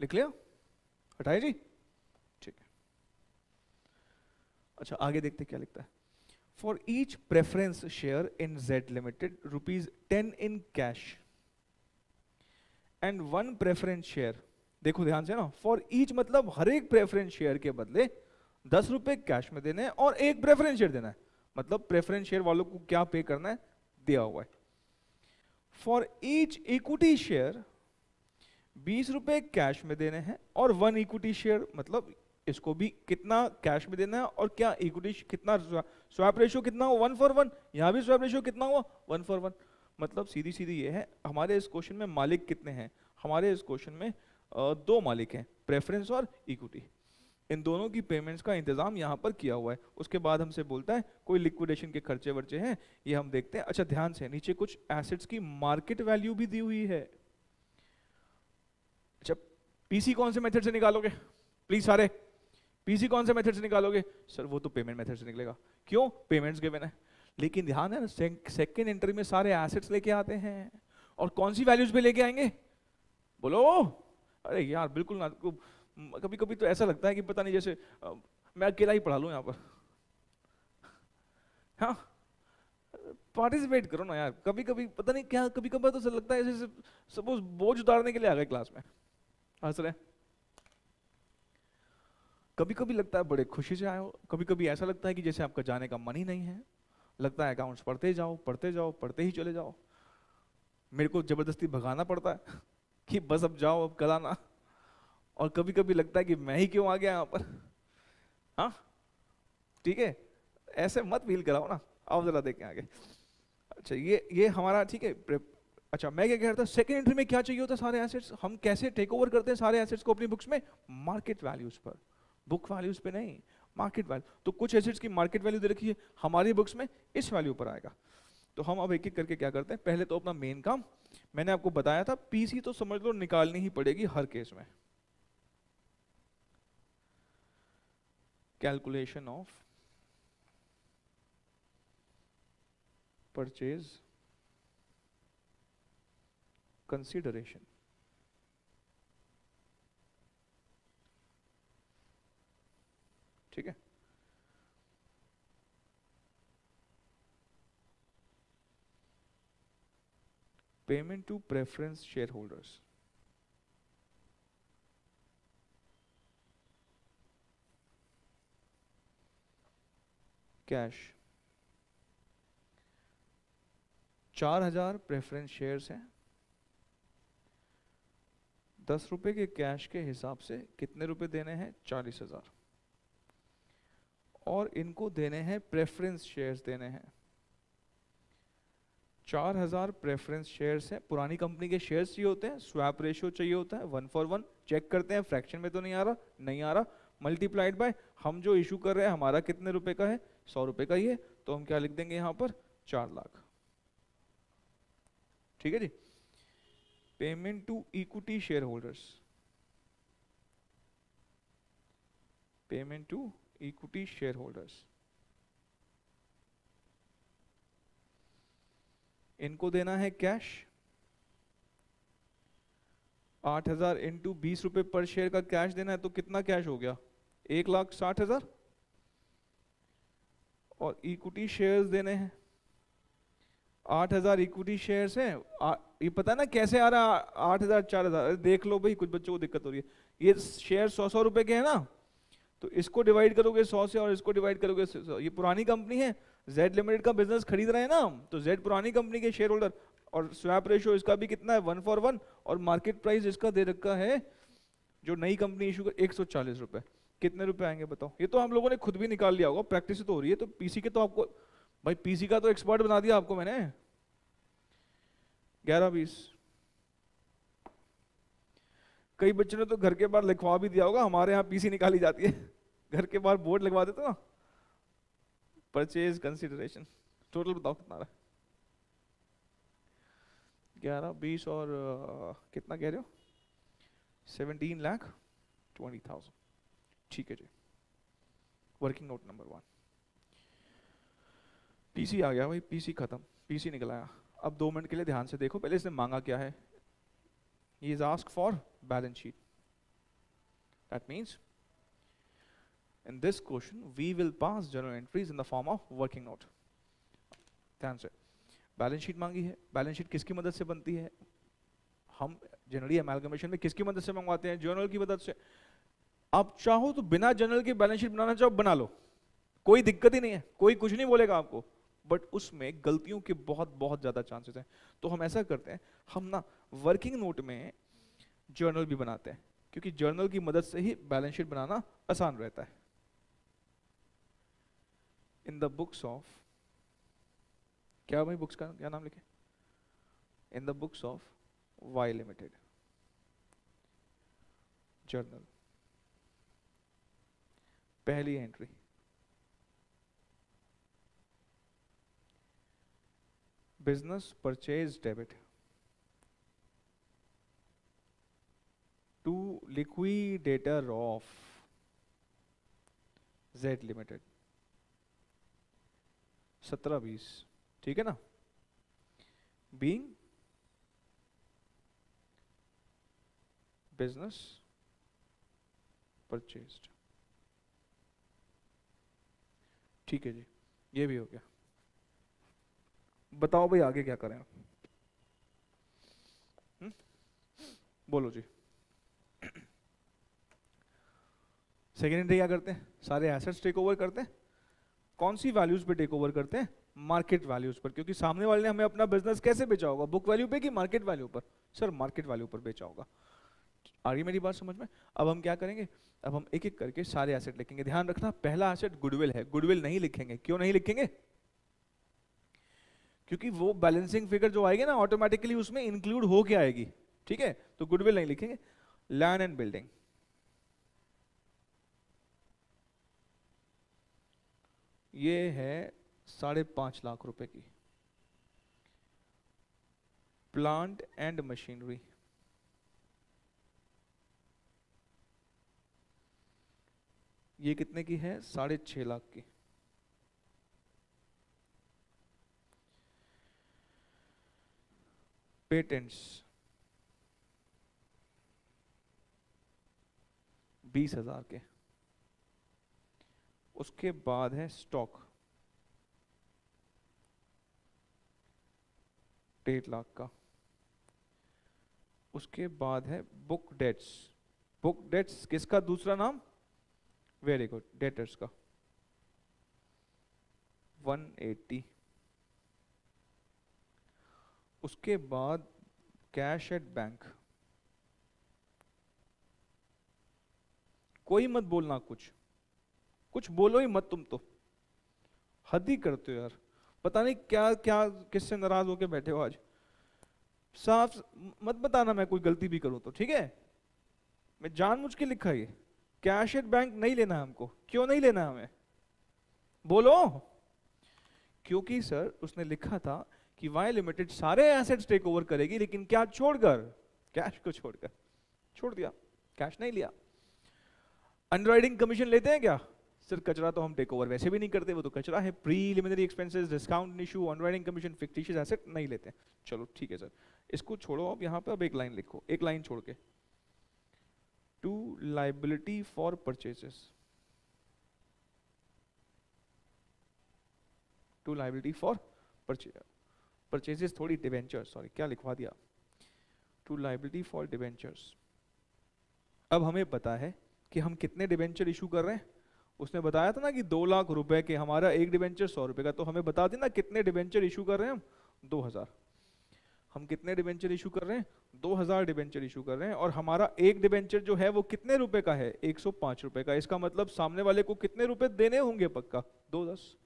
लिख लिया, हटाए जी, ठीक है। अच्छा आगे देखते क्या लिखता है। For each preference share in Z limited ₹10 in cash and 1 preference share, देखो ध्यान से ना, फॉर ईच मतलब हर एक प्रेफरेंस शेयर के बदले 10 रुपए कैश में देने हैं और एक प्रेफरेंस शेयर देना है, मतलब प्रेफरेंस शेयर वालों को क्या पे करना है, दिया हुआ है। फॉर ईच इक्विटी शेयर 20 रुपए कैश में देने हैं और 1 इक्विटी शेयर, मतलब इसको भी कितना कैश में देना है और क्या इक्विटी कितना, स्वैप रेशियो कितना हुआ 1:1, यहां भी स्वैप रेशियो कितना हुआ 1:1। मतलब सीधी सीधी ये है, हमारे इस क्वेश्चन में मालिक कितने हैं, हमारे इस क्वेश्चन में 2 मालिक हैं, प्रेफरेंस और इक्विटी। इन दोनों की पेमेंट्स का इंतजाम यहाँ पर किया हुआ है। उसके बाद हमसे बोलता है कोई लिक्विडेशन के खर्चे वर्चे हैं, ये हम देखते हैं। अच्छा ध्यान से, नीचे कुछ एसेट्स की मार्केट वैल्यू भी दी हुई है। अच्छा पीसी कौन से मेथड से निकालोगे, प्लीज सारे पीसी कौन से मेथड से निकालोगे, सर वो तो पेमेंट मेथड से निकलेगा, क्यों, पेमेंट्स गिवन है। लेकिन ध्यान है ना, सेकंड एंट्री में सारे एसेट्स लेके आते हैं, और कौन सी वैल्यूज पे लेके आएंगे, बोलो। अरे यार बिल्कुल ना, कभी कभी तो ऐसा लगता है कि पता नहीं, जैसे मैं अकेला ही पढ़ा लूं यहाँ पर। हाँ पार्टिसिपेट करो ना यार, कभी कभी पता नहीं क्या, कभी कभी तो ऐसा लगता है जैसे सपोज बोझ उतारने के लिए आ गए क्लास में, हंस रहे। कभी कभी लगता है बड़े खुशी से आए हो, कभी कभी ऐसा लगता है कि जैसे आपका जाने का मन ही नहीं है, लगता है अकाउंट्स पढ़ते जाओ पढ़ते जाओ पढ़ते ही चले जाओ। मेरे को जबरदस्ती भगाना पड़ता है कि बस अब जाओ, अब कल आना। और कभी कभी लगता है कि मैं ही क्यों आ गया यहाँ पर। हाँ ठीक है, ऐसे मत फील कराओ ना, आओ जरा देखें आगे। अच्छा ये हमारा ठीक है। अच्छा मैं क्या कह रहा था, सेकंड एंट्री में क्या चाहिए होता है, सारे एसेट्स हम कैसे टेक ओवर करते हैं सारे एसेट्स को अपनी बुक्स में, मार्केट वैल्यूज पर, बुक वैल्यूज पे नहीं, मार्केट वैल्यू। तो कुछ एसेट्स की मार्केट वैल्यू दे रखी है हमारी बुक्स में, इस वैल्यू पर आएगा। तो हम अब एक एक करके क्या करते हैं, पहले तो अपना मेन काम, मैंने आपको बताया था पीसी तो समझ लो निकालनी ही पड़ेगी हर केस में। कैलकुलेशन ऑफ परचेज कंसीडरेशन, ठीक है। Payment to preference share holders, cash 4000 preference shares हैं, 10 रुपए के कैश के हिसाब से कितने रुपए देने हैं, 40,000, और इनको देने हैं प्रेफरेंस शेयर्स देने हैं 4000 प्रेफरेंस शेयर्स हैं। पुरानी कंपनी के शेयर्स चाहिए होते हैं, स्वैप रेशियो चाहिए होता है 1:1, चेक करते हैं फ्रैक्शन में तो नहीं आ रहा, नहीं आ रहा, मल्टीप्लाइड बाय हम जो इशू कर रहे हैं हमारा कितने रुपए का है, 100 रुपए का ही है, तो हम क्या लिख देंगे यहाँ पर 4 लाख, ठीक है जी। Payment to equity shareholders, payment to equity shareholders, इनको देना है कैश 8000 इंटू 20 रुपए पर शेयर का कैश देना है, तो कितना कैश हो गया, 1,60,000, और इक्विटी शेयर्स देने हैं, 8,000 इक्विटी शेयर्स हैं। ये पता ना कैसे आ रहा है 8,000 4,000, देख लो भाई, कुछ बच्चों को दिक्कत हो रही है। ये शेयर 100 रुपए के हैं ना, तो इसको डिवाइड करोगे 100 से और इसको डिवाइड करोगे 100। ये पुरानी कंपनी है, जेड लिमिटेड का बिजनेस खरीद रहे हैं ना हम, तो जेड पुरानी कंपनी के शेयर होल्डर, और स्वैप रेशियो इसका भी कितना है 1:1, और मार्केट प्राइस इसका दे रखा है जो नई कंपनी इशू कर 140 रुपए। कितने रुपए आएंगे बताओ? ये तो हम लोगों ने खुद भी निकाल लिया होगा, प्रैक्टिस तो हो रही है। तो पीसी के तो आपको भाई, पीसी का तो एक्सपर्ट बना दिया आपको मैंने। 11-20। कई बच्चों ने तो घर के बाहर लिखवा भी दिया होगा, हमारे यहाँ पीसी निकाली जाती है। घर के बाहर बोर्ड लगवा देते ना, परचेज कंसिडरेशन। टोटल बताओ कितना रहा? 11-20 और कितना कह रहे हो? 17,20,000। ठीक है जी। Working note number 1। पीसी आ गया भाई, पीसी खत्म, पीसी निकल आया। अब 2 मिनट के लिए ध्यान से देखो, पहले इसने मांगा क्या है। He is asked for balance sheet. That means in this question we will pass journal entries in the form of working note. ध्यान से, बैलेंस शीट मांगी है। बैलेंस शीट किसकी मदद से बनती है? हम जनरली अमेलगमेशन में किसकी मदद से मंगवाते हैं? जर्नल की मदद से। आप चाहो तो बिना जर्नल की बैलेंस शीट बनाना चाहो बना लो, कोई दिक्कत ही नहीं है, कोई कुछ नहीं बोलेगा आपको, बट उसमें गलतियों के बहुत बहुत ज्यादा चांसेस हैं। तो हम ऐसा करते हैं, हम ना वर्किंग नोट में जर्नल भी बनाते हैं, क्योंकि जर्नल की मदद से ही बैलेंस शीट बनाना आसान रहता है। इन द बुक्स ऑफ, क्या भाई बुक्स का क्या नाम लिखे? In the books of Y limited journal, पहली entry, business purchase debit to liquidator of Z limited, 17-20। ठीक है ना? Being business purchased. ठीक है जी, ये भी हो गया। बताओ भाई आगे क्या करें? बोलो जी। सेकेंड एंट्री क्या करते हैं? सारे एसेट्स टेक ओवर करते हैं। कौन सी वैल्यूज पे टेक ओवर करते हैं? मार्केट वैल्यूज पर, क्योंकि सामने वाले ने हमें अपना बिजनेस कैसे बेचा होगा? बुक वैल्यू पे कि मार्केट वैल्यू पर? सर मार्केट वैल्यू पर बेचा होगा। आ रही मेरी बात समझ में? अब हम क्या करेंगे? अब हम एक एक करके सारे एसेट लिखेंगे। ध्यान रखना, पहला एसेट गुडविल है। गुडविल नहीं लिखेंगे। क्यों नहीं लिखेंगे? क्योंकि वो बैलेंसिंग फिगर जो आएगी ना, ऑटोमेटिकली उसमें इंक्लूड हो के आएगी। ठीक है, तो गुडविल नहीं लिखेंगे। लैंड एंड बिल्डिंग, ये है 5.5 लाख रुपए की। प्लांट एंड मशीनरी, ये कितने की है? 6.5 लाख की। पेटेंट्स 20,000 के। उसके बाद है स्टॉक 1.5 लाख का। उसके बाद है बुक डेट्स। बुक डेट्स किसका दूसरा नाम? वेरी गुड, डेटर्स का 180। उसके बाद कैश एट बैंक। कोई मत बोलना, कुछ बोलो ही मत, तुम तो हद ही करते हो यार। पता नहीं क्या क्या किससे नाराज होके बैठे हो आज। साफ मत बताना मैं कोई गलती भी करूं तो, ठीक है? मैं जानबूझ के लिखा ये। कैश एट बैंक नहीं लेना है हमको। क्यों नहीं लेना हमें? बोलो। क्योंकि सर उसने लिखा था कि वाई लिमिटेड सारे एसेट्स टेक ओवर करेगी, लेकिन क्या छोड़कर? कैश को छोड़कर। छोड़ दिया, कैश नहीं लिया। अंडरराइटिंग कमीशन लेते हैं क्या? सर कचरा तो हम टेक ओवर वैसे भी नहीं करते, वो तो कचरा है। Preliminary expenses, discount issue, underwriting commission, fictitious asset नहीं लेते हैं। चलो ठीक है सर, इसको छोड़ो। अब यहाँ पे अब एक लाइन लिखो, एक लाइन छोड़ के, to liability for purchases. To liability for purchases, थोड़ी डिवेंचर्स, सॉरी क्या लिखवा दिया, टू लाइबिलिटी फॉर डिवेंचर्स। अब हमें पता है कि हम कितने डिवेंचर इशू कर रहे हैं। उसने बताया था ना कि 2 लाख रुपए के हमारा एक डिवेंचर 100 रुपए का, तो हमें बता देना कितने डिवेंचर इशू कर रहे हैं हम, 2000। हम कितने डिवेंचर इशू कर रहे हैं, 2000 डिवेंचर इशू कर रहे हैं, और हमारा एक डिवेंचर जो है वो कितने रुपए का है, 105 रुपए का। इसका मतलब सामने वाले को कितने रुपए देने होंगे, पक्का 210।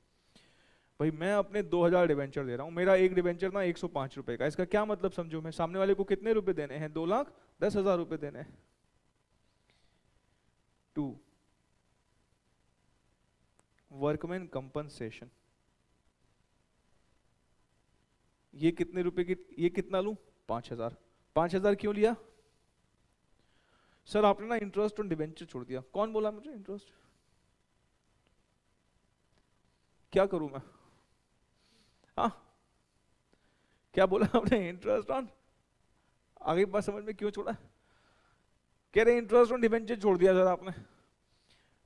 भाई मैं अपने 2000 डिवेंचर दे रहा हूँ, मेरा एक डिवेंचर ना 105 रुपए का, इसका क्या मतलब समझो, मैं सामने वाले को कितने रुपए देने हैं, 2,10,000 रुपए देने हैं। 2 वर्कमैन कंपनसेशन, ये कितने रुपए की, ये कितना लूं, 5,000। 5,000 क्यों लिया सर, आपने ना इंटरेस्ट ऑन डिवेंचर छोड़ दिया। कौन बोला मुझे इंटरेस्ट, क्या करूं मैं, हाँ क्या बोला आपने, इंटरेस्ट ऑन, आगे बात समझ में क्यों छोड़ा, कह रहे इंटरेस्ट ऑन डिवेंचर छोड़ दिया सर आपने।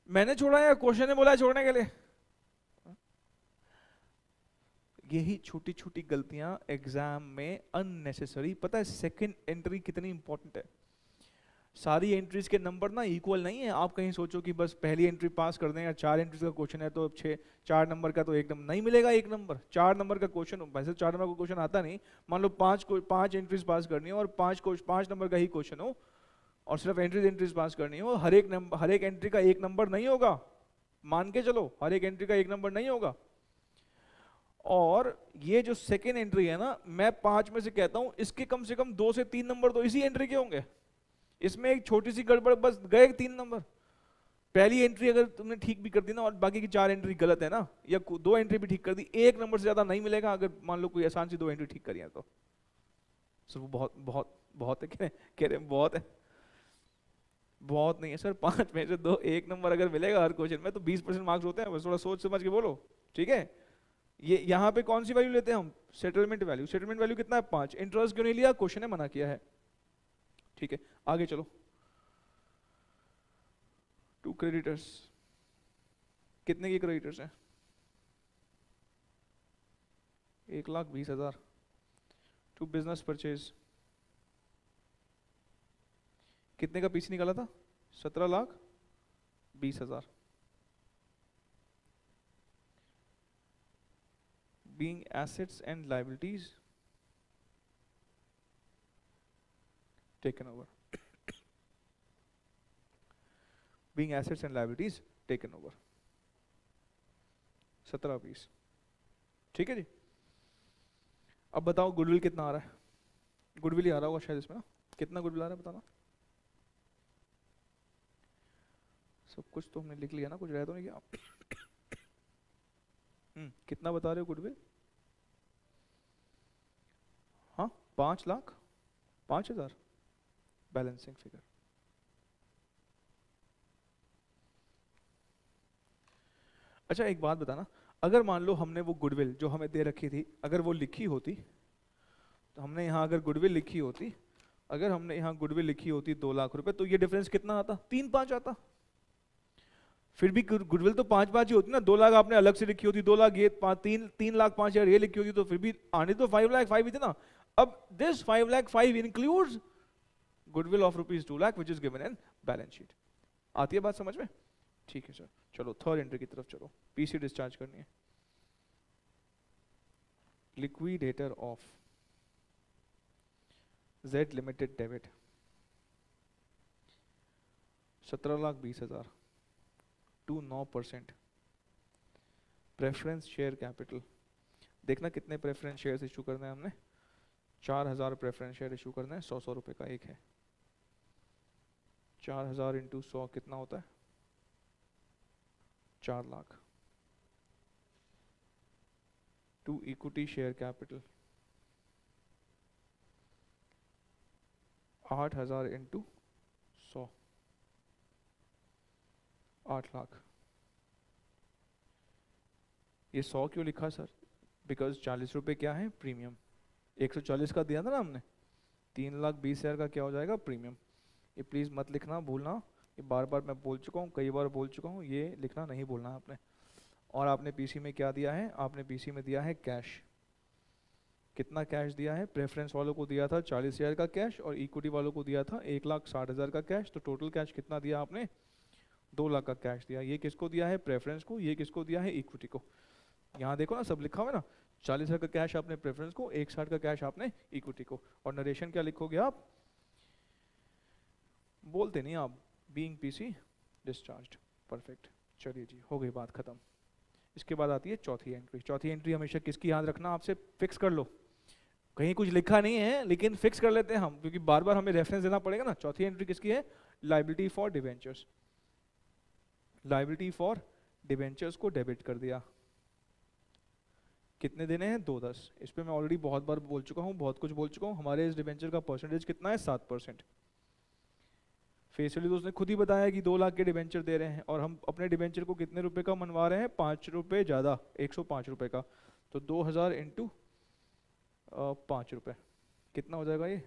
मैंने छोड़ा या क्वेश्चन ने बोला छोड़ने के लिए। यही छोटी छोटी गलतियां एग्जाम में अननेसेसरी, पता है सेकंड एंट्री कितनी इंपॉर्टेंट है। सारी एंट्रीज के नंबर ना इक्वल नहीं है। आप कहीं सोचो कि बस पहली एंट्री पास कर दें, या 4 एंट्रीज का क्वेश्चन है तो 4 नंबर का तो 1 नंबर नहीं मिलेगा, 1 नंबर 4 नंबर का क्वेश्चन, वैसे 4 नंबर का क्वेश्चन आता नहीं। मान लो 5 एंट्रीज पास करनी है और 5 नंबर का ही क्वेश्चन हो, और सिर्फ एंट्रीज पास करनी हो, हर एक एंट्री का 1 नंबर नहीं होगा, मान के चलो हर एक एंट्री का 1 नंबर नहीं होगा। और ये जो सेकेंड एंट्री है ना, मैं 5 में से कहता हूं इसके कम से कम 2 से 3 नंबर तो इसी एंट्री के होंगे। इसमें एक छोटी सी गड़बड़, बस गए 3 नंबर। पहली एंट्री अगर तुमने ठीक भी कर दी ना, और बाकी की 4 एंट्री गलत है ना, या 2 एंट्री भी ठीक कर दी, 1 नंबर से ज्यादा नहीं मिलेगा। अगर मान लो कोई आसान सी 2 एंट्री ठीक करी है तो सर वो बहुत बहुत बहुत है, कह रहे बहुत है, बहुत नहीं है सर। 5 में से 2 1 नंबर अगर मिलेगा हर क्वेश्चन में तो 20% मार्क्स होते हैं। बस थोड़ा सोच समझ के बोलो, ठीक है। ये यहाँ पे कौन सी वैल्यू लेते हैं हम, सेटलमेंट वैल्यू। सेटलमेंट वैल्यू कितना है, 5। इंटरेस्ट क्यों नहीं लिया, क्वेश्चन ने मना किया है, ठीक है। आगे चलो, टू क्रेडिटर्स, कितने के क्रेडिटर्स हैं, 1,20,000। टू बिजनेस परचेज, कितने का पीसी निकाला था, 17,20,000। being assets and liabilities taken over, being assets and liabilities taken over, 17,20, ठीक है जी। अब बताओ गुडविल कितना आ रहा है, गुडविल ही आ रहा होगा शायद इसमें ना, कितना गुडविल आ रहा है बताना। सब कुछ तो हमने लिख लिया ना, कुछ रह तो नहीं गया। कितना बता रहे हो गुडविल, हाँ 5,05,000 बैलेंसिंग फिगर। अच्छा एक बात बताना, अगर मान लो हमने वो गुडविल जो हमें दे रखी थी, अगर वो लिखी होती, तो हमने यहाँ अगर गुडविल लिखी होती, अगर हमने यहाँ गुडविल लिखी होती 2 लाख रुपए, तो ये डिफरेंस कितना आता, 3-5 आता। फिर भी गुडविल तो 5-5 ही होती ना, 2 लाख आपने अलग से लिखी होती, 2 लाख ये 3,05,000 ये लिखी होती, तो फिर भी आने तो 5,05,000 ही थी ना। अब this 5,05,000 includes goodwill of ₹2 lakh which is given in balance sheet. आती है बात समझ में, ठीक है सर। चलो थर्ड एंट्री की तरफ चलो, पीसी डिस्चार्ज करनी है। Liquidator of Z limited debit 17,20,000 to 9%। Preference share capital, देखना कितने प्रेफरेंस शेयर इशू करने हैं हमने, 4,000 प्रेफरेंस शेयर इशू करना है, 100 रुपए का एक है। 4,000 इंटू 100 कितना होता है, 4 lakh. To equity share capital 8,000 into 100 8 lakh. ये 100 क्यों लिखा सर, बिकॉज 40 रुपए क्या है प्रीमियम, 140 का दिया था ना हमने, 3,20,000 का क्या हो जाएगा प्रीमियम। ये प्लीज मत लिखना, भूलना, ये बार बार मैं बोल चुका हूँ, कई बार बोल चुका हूँ, ये लिखना नहीं भूलना आपने। और आपने पीसी में क्या दिया है, आपने पीसी में दिया है कैश। कितना कैश दिया है, प्रेफरेंस वालों को दिया था 40,000 का कैश और इक्विटी वालों को दिया था 1,60,000 का कैश। तो टोटल कैश कितना दिया आपने, 2 लाख का कैश दिया। ये किसको दिया है, प्रेफरेंस को, ये किसको दिया है, इक्विटी को। यहाँ देखो ना सब लिखा हुआ है ना, 40,000 का कैश आपने प्रेफरेंस को, 1,60 का कैश आपने इक्विटी को। और नरेशन क्या लिखोगे आप, बोलते नहीं आप, बीइंग पीसी डिस्चार्ज्ड। परफेक्ट, चलिए जी हो गई बात खत्म। इसके बाद आती है चौथी एंट्री। चौथी एंट्री हमेशा किसकी याद रखना, आपसे फिक्स कर लो, कहीं कुछ लिखा नहीं है लेकिन फिक्स कर लेते हैं हम, क्योंकि बार बार हमें रेफरेंस देना पड़ेगा ना। चौथी एंट्री किसकी है, liability for debentures. Liability for debentures को डेबिट कर दिया। कितने देने हैं, 2/10। इस पे मैं ऑलरेडी बहुत बार बोल चुका हूँ, बहुत कुछ बोल चुका हूँ। हमारे इस डिवेंचर का परसेंटेज कितना है, 7%। फेस वैल्यू तो उसने खुद ही बताया कि 2 लाख के डिवेंचर दे रहे हैं, और हम अपने डिवेंचर को कितने रुपए का मनवा रहे हैं, 5 रुपए ज़्यादा, 105 रुपए का। तो 2000 इंटू 5 रुपए कितना हो जाएगा, ये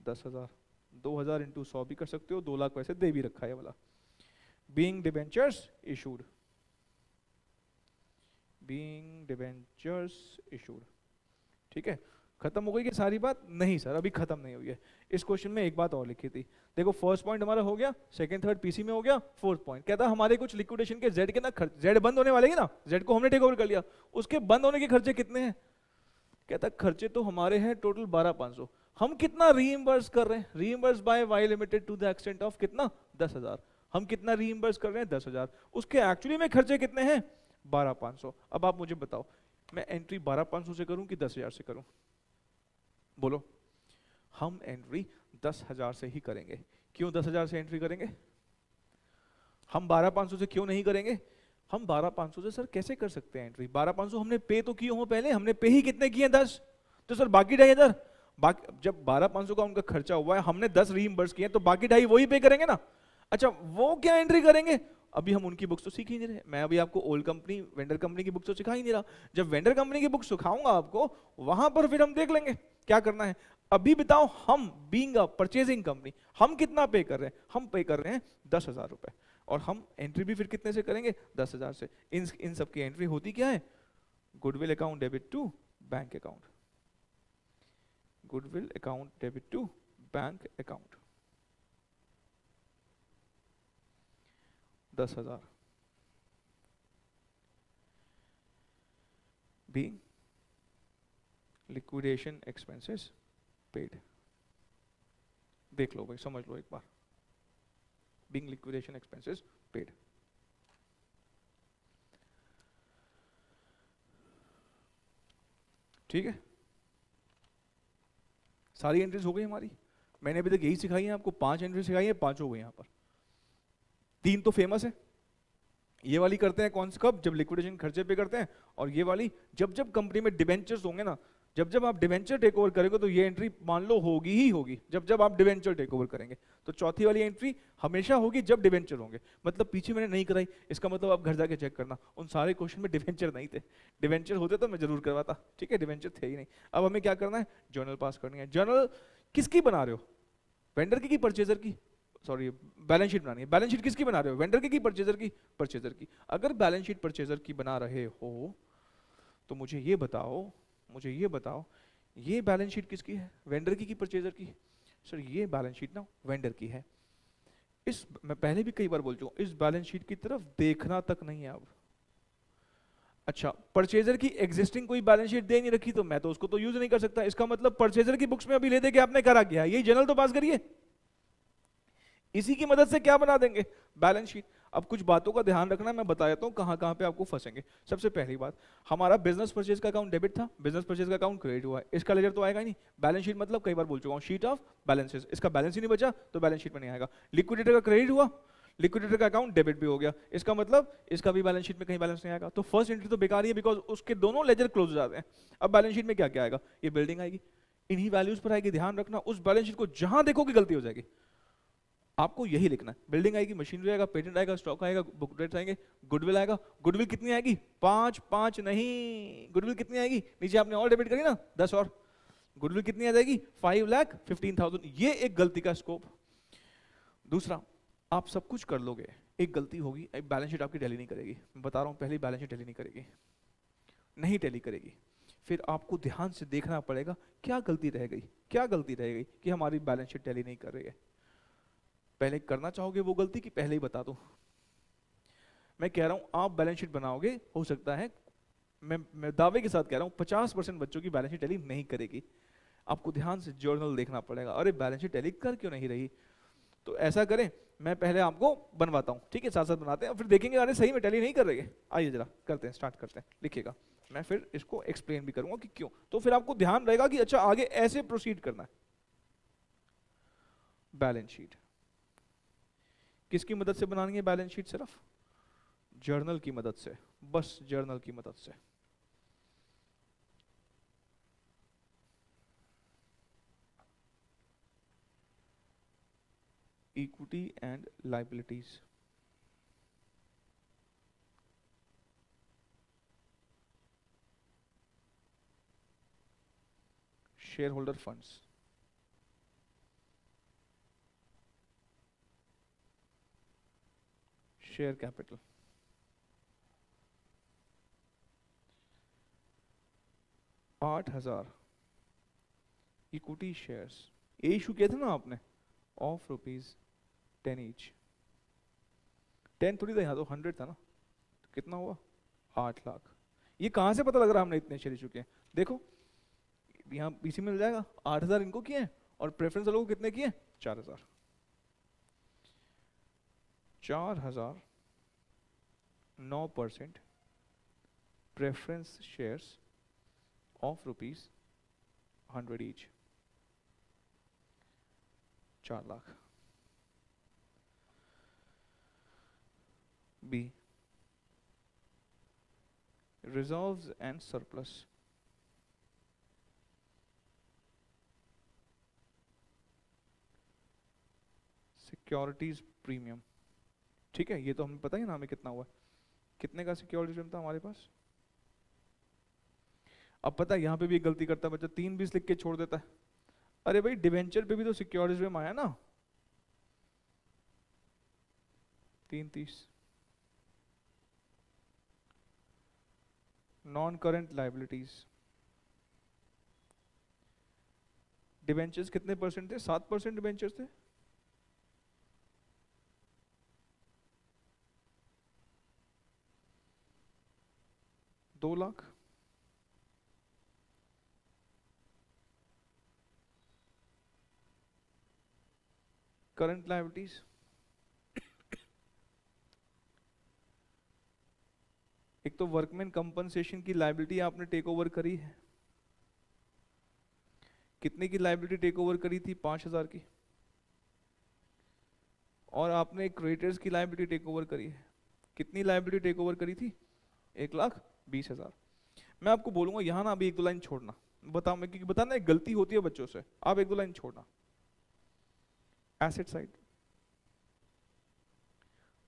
10,000। 2000 इंटू 100 भी कर सकते हो, 2 लाख वैसे दे भी रखा है वाला। Being debentures issued, being debentures issued. ठीक है, खत्म हो गई कि सारी बात, नहीं सर अभी खत्म नहीं हुई है। इस क्वेश्चन में एक बात और लिखी थी, देखो फर्स्ट पॉइंट हमारा हो गया, सेकंड थर्ड पीसी में हो गया, फोर्थ पॉइंट कहता हमारे कुछ लिक्विडेशन के जेड के ना खर्च, जेड बंद होने वाले हैं ना, जेड को हमने टेक ओवर कर लिया, उसके बंद होने के खर्चे कितने हैं। कहता खर्चे तो हमारे हैं टोटल 12,500। हम कितना रीइंबर्स कर रहे हैं, reimburse by Y limited to the extent of कितना, 10,000। हम कितना रीइंबर्स कर रहे हैं, 10,000। उसके एक्चुअली में खर्चे कितने हैं, 12,500। अब आप मुझे बताओ मैं एंट्री 12,500 से करूं कि 10,000 से करूं, बोलो। हम एंट्री 10,000 से ही करेंगे। क्यों 10,000 से एंट्री करेंगे, हम 12,500 से क्यों नहीं करेंगे। हम 12,500 से सर कैसे कर सकते हैं एंट्री, 12,500 हमने पे तो किए हो पहले, हमने पे ही कितने किए 10, तो सर बाकी 2,500, बाकी जब 12,500 का उनका खर्चा हुआ है, हमने 10 रीइंबर्स किए तो बाकी 2.5 वही पे करेंगे ना। अच्छा वो क्या एंट्री करेंगे, अभी हम उनकी बुक्स तो सीख ही नहीं रहे। मैं अभी आपको ओल्ड कंपनी वेंडर कंपनी की बुक्स तो सिखा ही नहीं रहा। जब वेंडर कंपनी की बुक सिखाऊंगा आपको, वहां पर फिर हम देख लेंगे क्या करना है। अभी बताओ हम बीइंग अ परचेजिंग कंपनी हम कितना पे कर रहे हैं, हम पे कर रहे हैं 10,000 रुपए, और हम एंट्री भी फिर कितने से करेंगे, 10,000 से। इन सब की एंट्री होती क्या है, goodwill account debit to bank account, goodwill account debit to bank account, 10,000 being liquidation expenses paid। देख लो भाई, समझ लो एक बार, being liquidation expenses paid। ठीक है, सारी एंट्रीज हो गई हमारी। मैंने अभी तक यही सिखाई है आपको, 5 एंट्री सिखाई है, 5 हो गई यहाँ पर। 3 तो फेमस है, ये वाली करते हैं कौन से, कब, जब लिक्विडेशन खर्चे पे करते हैं, और ये वाली जब जब कंपनी में डिवेंचर्स होंगे ना, जब जब आप डिवेंचर टेक ओवर करेंगे तो ये एंट्री मान लो होगी ही होगी, जब जब आप डिवेंचर टेक ओवर करेंगे। तो चौथी वाली एंट्री हमेशा होगी जब डिवेंचर होंगे। मतलब पीछे मैंने नहीं कराई, इसका मतलब आप घर जाके चेक करना, उन सारे क्वेश्चन में डिवेंचर नहीं थे। डिवेंचर होते तो मैं जरूर करवाता, ठीक है, डिवेंचर थे ही नहीं। अब हमें क्या करना है, जर्नल पास करनी है। जर्नल किसकी बना रहे हो, वेंडर की परचेजर की, सॉरी बैलेंस शीट बनानी है। बैलेंस शीट किसकी बना रहे हो, वेंडर की परचेजर की, परचेजर की। अगर बैलेंस शीट परचेजर की बना रहे हो तो मुझे ये बताओ ये बैलेंस शीट किसकी है, वेंडर की परचेजर की। सर ये बैलेंस शीट ना वेंडर की है। इस मैं पहले भी कई बार बोल चुका हूं, इस बैलेंस शीट की तरफ देखना तक नहीं है अब। अच्छा परचेजर की एग्जिस्टिंग कोई बैलेंस शीट दे नहीं रखी तो मैं तो उसको तो यूज नहीं कर सकता। इसका मतलब परचेजर की बुक्स में अभी ले दे के आपने करा क्या, यही जर्नल तो पास करिए, इसी की मदद से क्या बना देंगे, बैलेंस शीट। अब कुछ बातों का ध्यान रखना, मैं बता देता हूं कहां कहां पे आपको फंसेंगे। सबसे पहली बात, हमारा बिजनेस परचेज का अकाउंट डेबिट था, बिजनेस परचेज का अकाउंट क्रेडिट हुआ है, इसका लेजर तो आएगा ही नहीं। बैलेंस शीट मतलब कई बार बोल चुका हूं, शीट ऑफ बैलेंसेस, इसका बैलेंस ही नहीं बचा तो बैलेंस शीट में नहीं आएगा। लिक्विडेटर का क्रेडिट हुआ, लिक्विडेटर का अकाउंट डेबिट भी हो गया, इसका मतलब इसका भी बैलेंस शीट में कहीं बैलेंस नहीं आएगा। तो फर्स्ट एंट्री तो बेकार ही है, बिकॉज उसके दोनों लेजर क्लोज हो जाते हैं। अब बैलेंस शीट में क्या क्या आएगा, ये बिल्डिंग आएगी, इन्हीं वैल्यूज पर आएगी। ध्यान रखना, उस बैलेंस शीट को जहां देखोगे गलती हो जाएगी, आपको यही लिखना है। बिल्डिंग आएगी, मशीनरी आएगा, पेटेंट आएगा, स्टॉक आएगा, बुक रेट्स आएंगे, गुडविल आएगा। गुडविल कितनी आएगी, 5 नहीं, गुडविल कितनी आएगी, नीचे आपने और डेबिट करी ना 10 और, गुडविल कितनी आ जाएगी 5,15,000। ये एक गलती का स्कोप। दूसरा, आप सब कुछ कर लोगे, एक गलती होगी, बैलेंस शीट आपकी टैली नहीं करेगी, मैं बता रहा हूँ पहले, बैलेंस शीट टैली नहीं करेगी, नहीं टैली करेगी। फिर आपको ध्यान से देखना पड़ेगा क्या गलती रह गई, क्या गलती रह गई कि हमारी बैलेंस शीट टैली नहीं कर रही है। पहले करना चाहोगे वो गलती कि पहले ही बता दूं? मैं कह रहा हूं आप बैलेंस शीट बनाओगे, हो सकता है, मैं दावे के साथ कह रहा हूं 50% बच्चों की बैलेंस शीट टैली नहीं करेगी। आपको ध्यान से जर्नल देखना पड़ेगा, अरे बैलेंस शीट टैली कर क्यों नहीं रही। तो ऐसा करें, मैं पहले आपको बनवाता हूं, ठीक है, साथ साथ बनाते हैं, फिर देखेंगे अरे सही में टैली नहीं कर रही है। आइए जरा करते हैं, स्टार्ट करते हैं, लिखिएगा, मैं फिर इसको एक्सप्लेन भी करूंगा कि क्यों, तो फिर आपको ध्यान रहेगा कि अच्छा आगे ऐसे प्रोसीड करना है। बैलेंस शीट किसकी मदद से बनानी है? बैलेंस शीट सिर्फ जर्नल की मदद से, बस जर्नल की मदद से। Equity and liabilities, share holder funds, share capital, $8,000 equity shares, ये इशू किया था ना आपने, ऑफ ₹10 ईच, 10 थोड़ी था यहाँ, तो 100 था ना, तो कितना हुआ? 8 लाख। ये कहाँ से पता लग रहा है हमने इतने शेयर इशू किए? देखो यहाँ इसी में मिल जाएगा, 8,000 इनको किए और प्रेफरेंस वालों को कितने किए? 4,000। 4,000 9% preference shares of ₹100 each, 4 lakh. B, reserves and surplus, securities premium, ठीक है, ये तो हमें पता ही ना हमें कितना हुआ, कितने का सिक्योरिटी प्रीमियम था हमारे पास। अब पता है यहाँ पे भी एक गलती करता है बच्चा, 3-20 लिख के छोड़ देता है। अरे भाई डिवेंचर पे भी तो सिक्योरिटी प्रीमियम आया ना, 330। नॉन करंट लाइबिलिटीज, डिवेंचर्स कितने परसेंट थे? 7% डिवेंचर्स थे। $2 लाख। करंट लायबिलिटीज, एक तो वर्कमैन कंपनसेशन की लायबिलिटी आपने टेक ओवर करी है, कितने की लायबिलिटी टेक ओवर करी थी? 5,000 की। और आपने क्रेडिटर्स की लायबिलिटी टेक ओवर करी है, कितनी लायबिलिटी टेक ओवर करी थी? 1,20,000। मैं आपको बोलूंगा यहाँ ना अभी 1-2 लाइन छोड़ना, बताओ, मैं क्योंकि बताना एक गलती होती है बच्चों से, आप 1-2 लाइन छोड़ना। Asset side,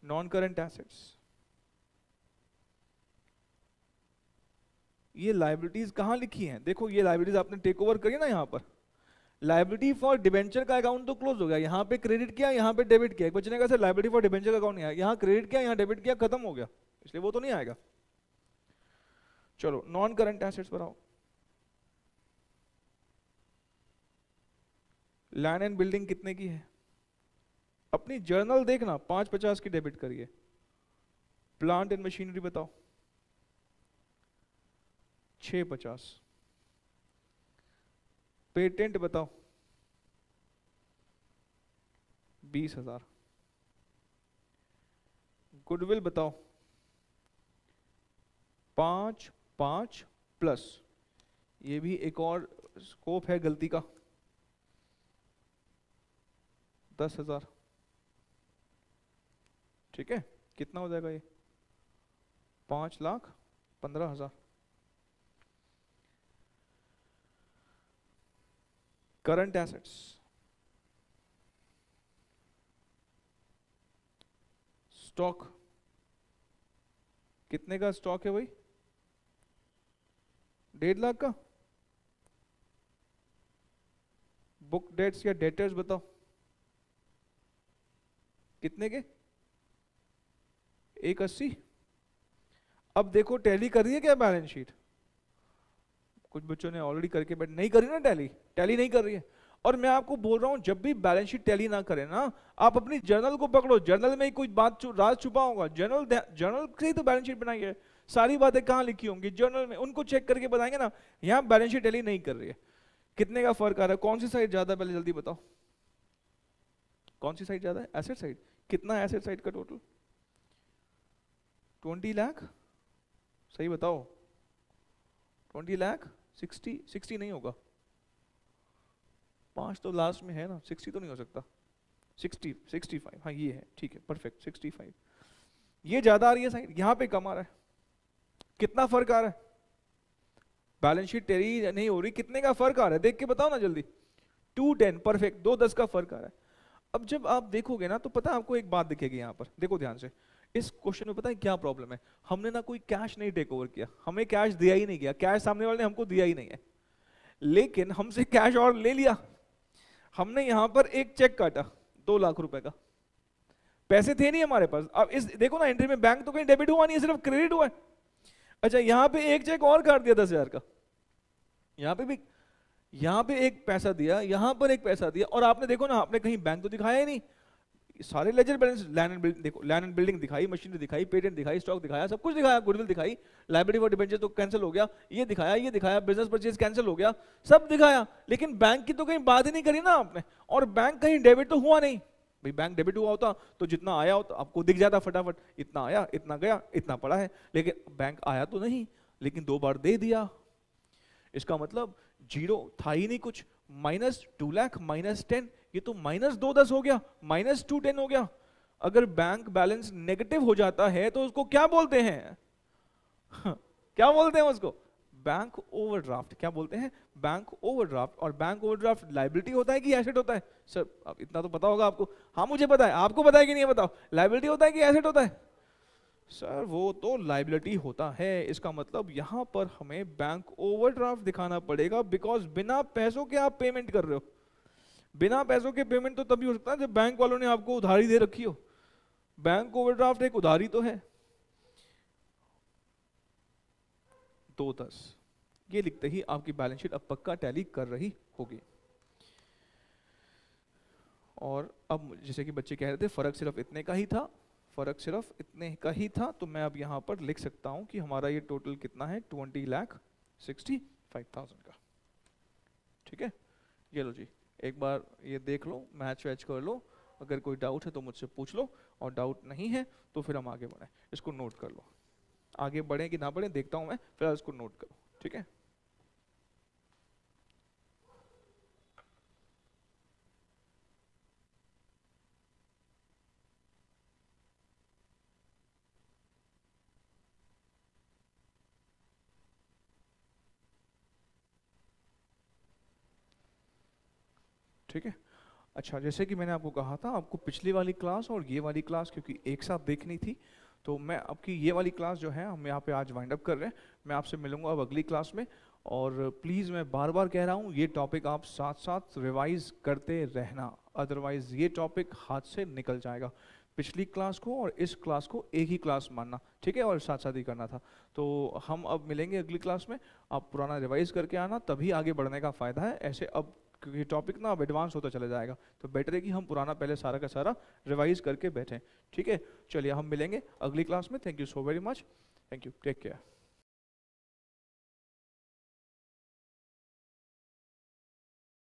non current assets, ये लायबिलिटीज कहाँ लिखी हैं? देखो ये लायबिलिटीज आपने टेक ओवर करी ना, यहाँ पर लायबिलिटी फॉर डिबेंचर का अकाउंट तो क्लोज हो गया, यहाँ पे क्रेडिट किया, यहाँ पे डेबिट किया, बचने का सर लायबिलिटी फॉर डिबेंचर का अकाउंट नहीं आया, यहाँ क्रेडिट किया, यहाँ डेबिट किया, खत्म हो गया, इसलिए वो तो नहीं आएगा। चलो नॉन करंट एसेट्स पर आओ। लैंड एंड बिल्डिंग कितने की है? अपनी जर्नल देखना, 550 की डेबिट करिए। प्लांट एंड मशीनरी बताओ, 650। पेटेंट बताओ, 20,000। गुडविल बताओ, 5 प्लस, ये भी एक और स्कोप है गलती का, 10,000। ठीक है, कितना हो जाएगा ये? 5,15,000। करंट एसेट्स, स्टॉक, कितने का स्टॉक है भाई? 1.5 लाख का। बुक डेट्स या डेटर्स बताओ, कितने के? 180। अब देखो टैली कर रही है क्या बैलेंस शीट? कुछ बच्चों ने ऑलरेडी करके बैठ नहीं करी ना, टैली नहीं कर रही है। और मैं आपको बोल रहा हूं जब भी बैलेंस शीट टैली ना करे ना, आप अपनी जर्नल को पकड़ो, जर्नल में ही कोई बात राज छुपा होगा, जर्नल से ही तो बैलेंस शीट बनाई है, सारी बातें कहाँ लिखी होंगी जर्नल में, उनको चेक करके बताएंगे ना। यहाँ बैलेंस शीट टैली नहीं कर रही है, कितने का फर्क आ रहा है? कौन सी साइड ज्यादा, पहले जल्दी बताओ कौन सी साइड ज्यादा है? Asset side. कितना है एसेट साइड का टोटल? 20 लाख, सही बताओ। 20 लाख, 60 नहीं होगा, 5 तो लास्ट में है ना, 60 तो नहीं हो सकता, 65, हाँ ये है, ठीक है परफेक्ट 65। ये ज्यादा आ रही है साइड, यहाँ पे कम आ रहा है। कितना फर्क आ रहा है? बैलेंस शीट टैली नहीं हो रही, कितने का फर्क आ रहा है देख के बताओ ना जल्दी। 210, परफेक्ट, 210 का फर्क आ रहा है। अब जब आप देखोगे ना तो पता है आपको एक बात दिखेगी यहाँ पर, देखो ध्यान से। इस क्वेश्चन में पता है क्या प्रॉब्लम है? हमने ना कोई कैश नहीं टेक ओवर किया, हमें कैश दिया ही नहीं गया, कैश सामने वाले ने हमको दिया ही नहीं है, लेकिन हमसे कैश और ले लिया। हमने यहां पर एक चेक काटा 2 लाख रुपए का, पैसे थे नहीं हमारे पास। अब इस देखो ना एंट्री में बैंक तो कहीं डेबिट हुआ नहीं है, सिर्फ क्रेडिट हुआ है। अच्छा यहां पे एक चेक और काट दिया 10,000 का, यहां पे भी, यहां पे एक पैसा दिया, यहां पर एक पैसा दिया, और आपने देखो ना आपने कहीं बैंक तो दिखाया ही नहीं, सारे ledger balance, land and building देखो, लैंड एंड बिल्डिंग दिखाई, मशीनरी दिखाई, पेटेंट दिखाई, स्टॉक दिखाया, सब कुछ दिखाया, गुडविल दिखाई, लायबिलिटी फॉर डिबेंचर तो कैंसिल हो गया, ये दिखाया, बिजनेस परचेज कैंसिल हो गया, सब दिखाया, लेकिन बैंक की तो कहीं बात ही नहीं करी ना आपने। और बैंक कहीं डेबिट तो हुआ नहीं भाई, बैंक डेबिट हुआ होता तो जितना आया होता आपको दिख जाता फटाफट, इतना आया, इतना गया, इतना पड़ा है, लेकिन बैंक आया तो नहीं, लेकिन 2 बार दे दिया। इसका मतलब जीरो था ही नहीं कुछ, -2 लाख, -10, ये तो -210 हो गया, -210 हो गया। अगर बैंक बैलेंस नेगेटिव हो जाता है तो उसको क्या बोलते हैं? क्या बोलते हैं उसको? Bank overdraft. क्या बोलते हैं? Bank overdraft. और बैंक ओवरड्राफ्ट लायबिलिटी होता है कि एसेट होता है? सर अब इतना तो पता होगा आपको। हाँ मुझे पता है, आपको पता है कि नहीं बताओ? लायबिलिटी होता है कि एसेट होता है? सर वो तो लायबिलिटी होता है। इसका मतलब यहां पर हमें बैंक ओवरड्राफ्ट दिखाना पड़ेगा, बिकॉज बिना पैसों के आप पेमेंट कर रहे हो। बिना पैसों के पेमेंट तो तभी हो सकता है जब बैंक वालों ने आपको उधारी दे रखी हो। बैंक ओवरड्राफ्ट एक उधारी तो है। 210 ये लिखते ही आपकी बैलेंस शीट अब पक्का टैली कर रही होगी। और अब जैसे कि बच्चे कह रहे थे फर्क सिर्फ इतने का ही था, फर्क सिर्फ इतने का ही था, तो मैं अब यहाँ पर लिख सकता हूँ कि हमारा ये टोटल कितना है, 20,65,000 का। ठीक है, ये लो जी, एक बार ये देख लो, मैच वैच कर लो, अगर कोई डाउट है तो मुझसे पूछ लो, और डाउट नहीं है तो फिर हम आगे बढ़ें। इसको नोट कर लो, आगे बढ़ें कि ना बढ़ें देखता हूँ मैं, फिर इसको नोट करो। ठीक है, ठीक है। अच्छा, जैसे कि मैंने आपको कहा था, आपको पिछली वाली क्लास और ये वाली क्लास क्योंकि एक साथ देखनी थी, तो मैं आपकी ये वाली क्लास जो है हम यहाँ पे आज वाइंड अप कर रहे हैं। मैं आपसे मिलूंगा अब अगली क्लास में। और प्लीज़ मैं बार बार कह रहा हूँ, ये टॉपिक आप साथ साथ रिवाइज करते रहना, अदरवाइज ये टॉपिक हाथ से निकल जाएगा। पिछली क्लास को और इस क्लास को एक ही क्लास मानना, ठीक है, और साथ साथ ही करना था। तो हम अब मिलेंगे अगली क्लास में, आप पुराना रिवाइज करके आना, तभी आगे बढ़ने का फ़ायदा है। ऐसे अब क्योंकि टॉपिक ना अब एडवांस होता चला जाएगा, तो बेटर है कि हम पुराना पहले सारा का सारा रिवाइज करके बैठें। ठीक है, चलिए हम मिलेंगे अगली क्लास में। Thank you so very much, thank you, take care.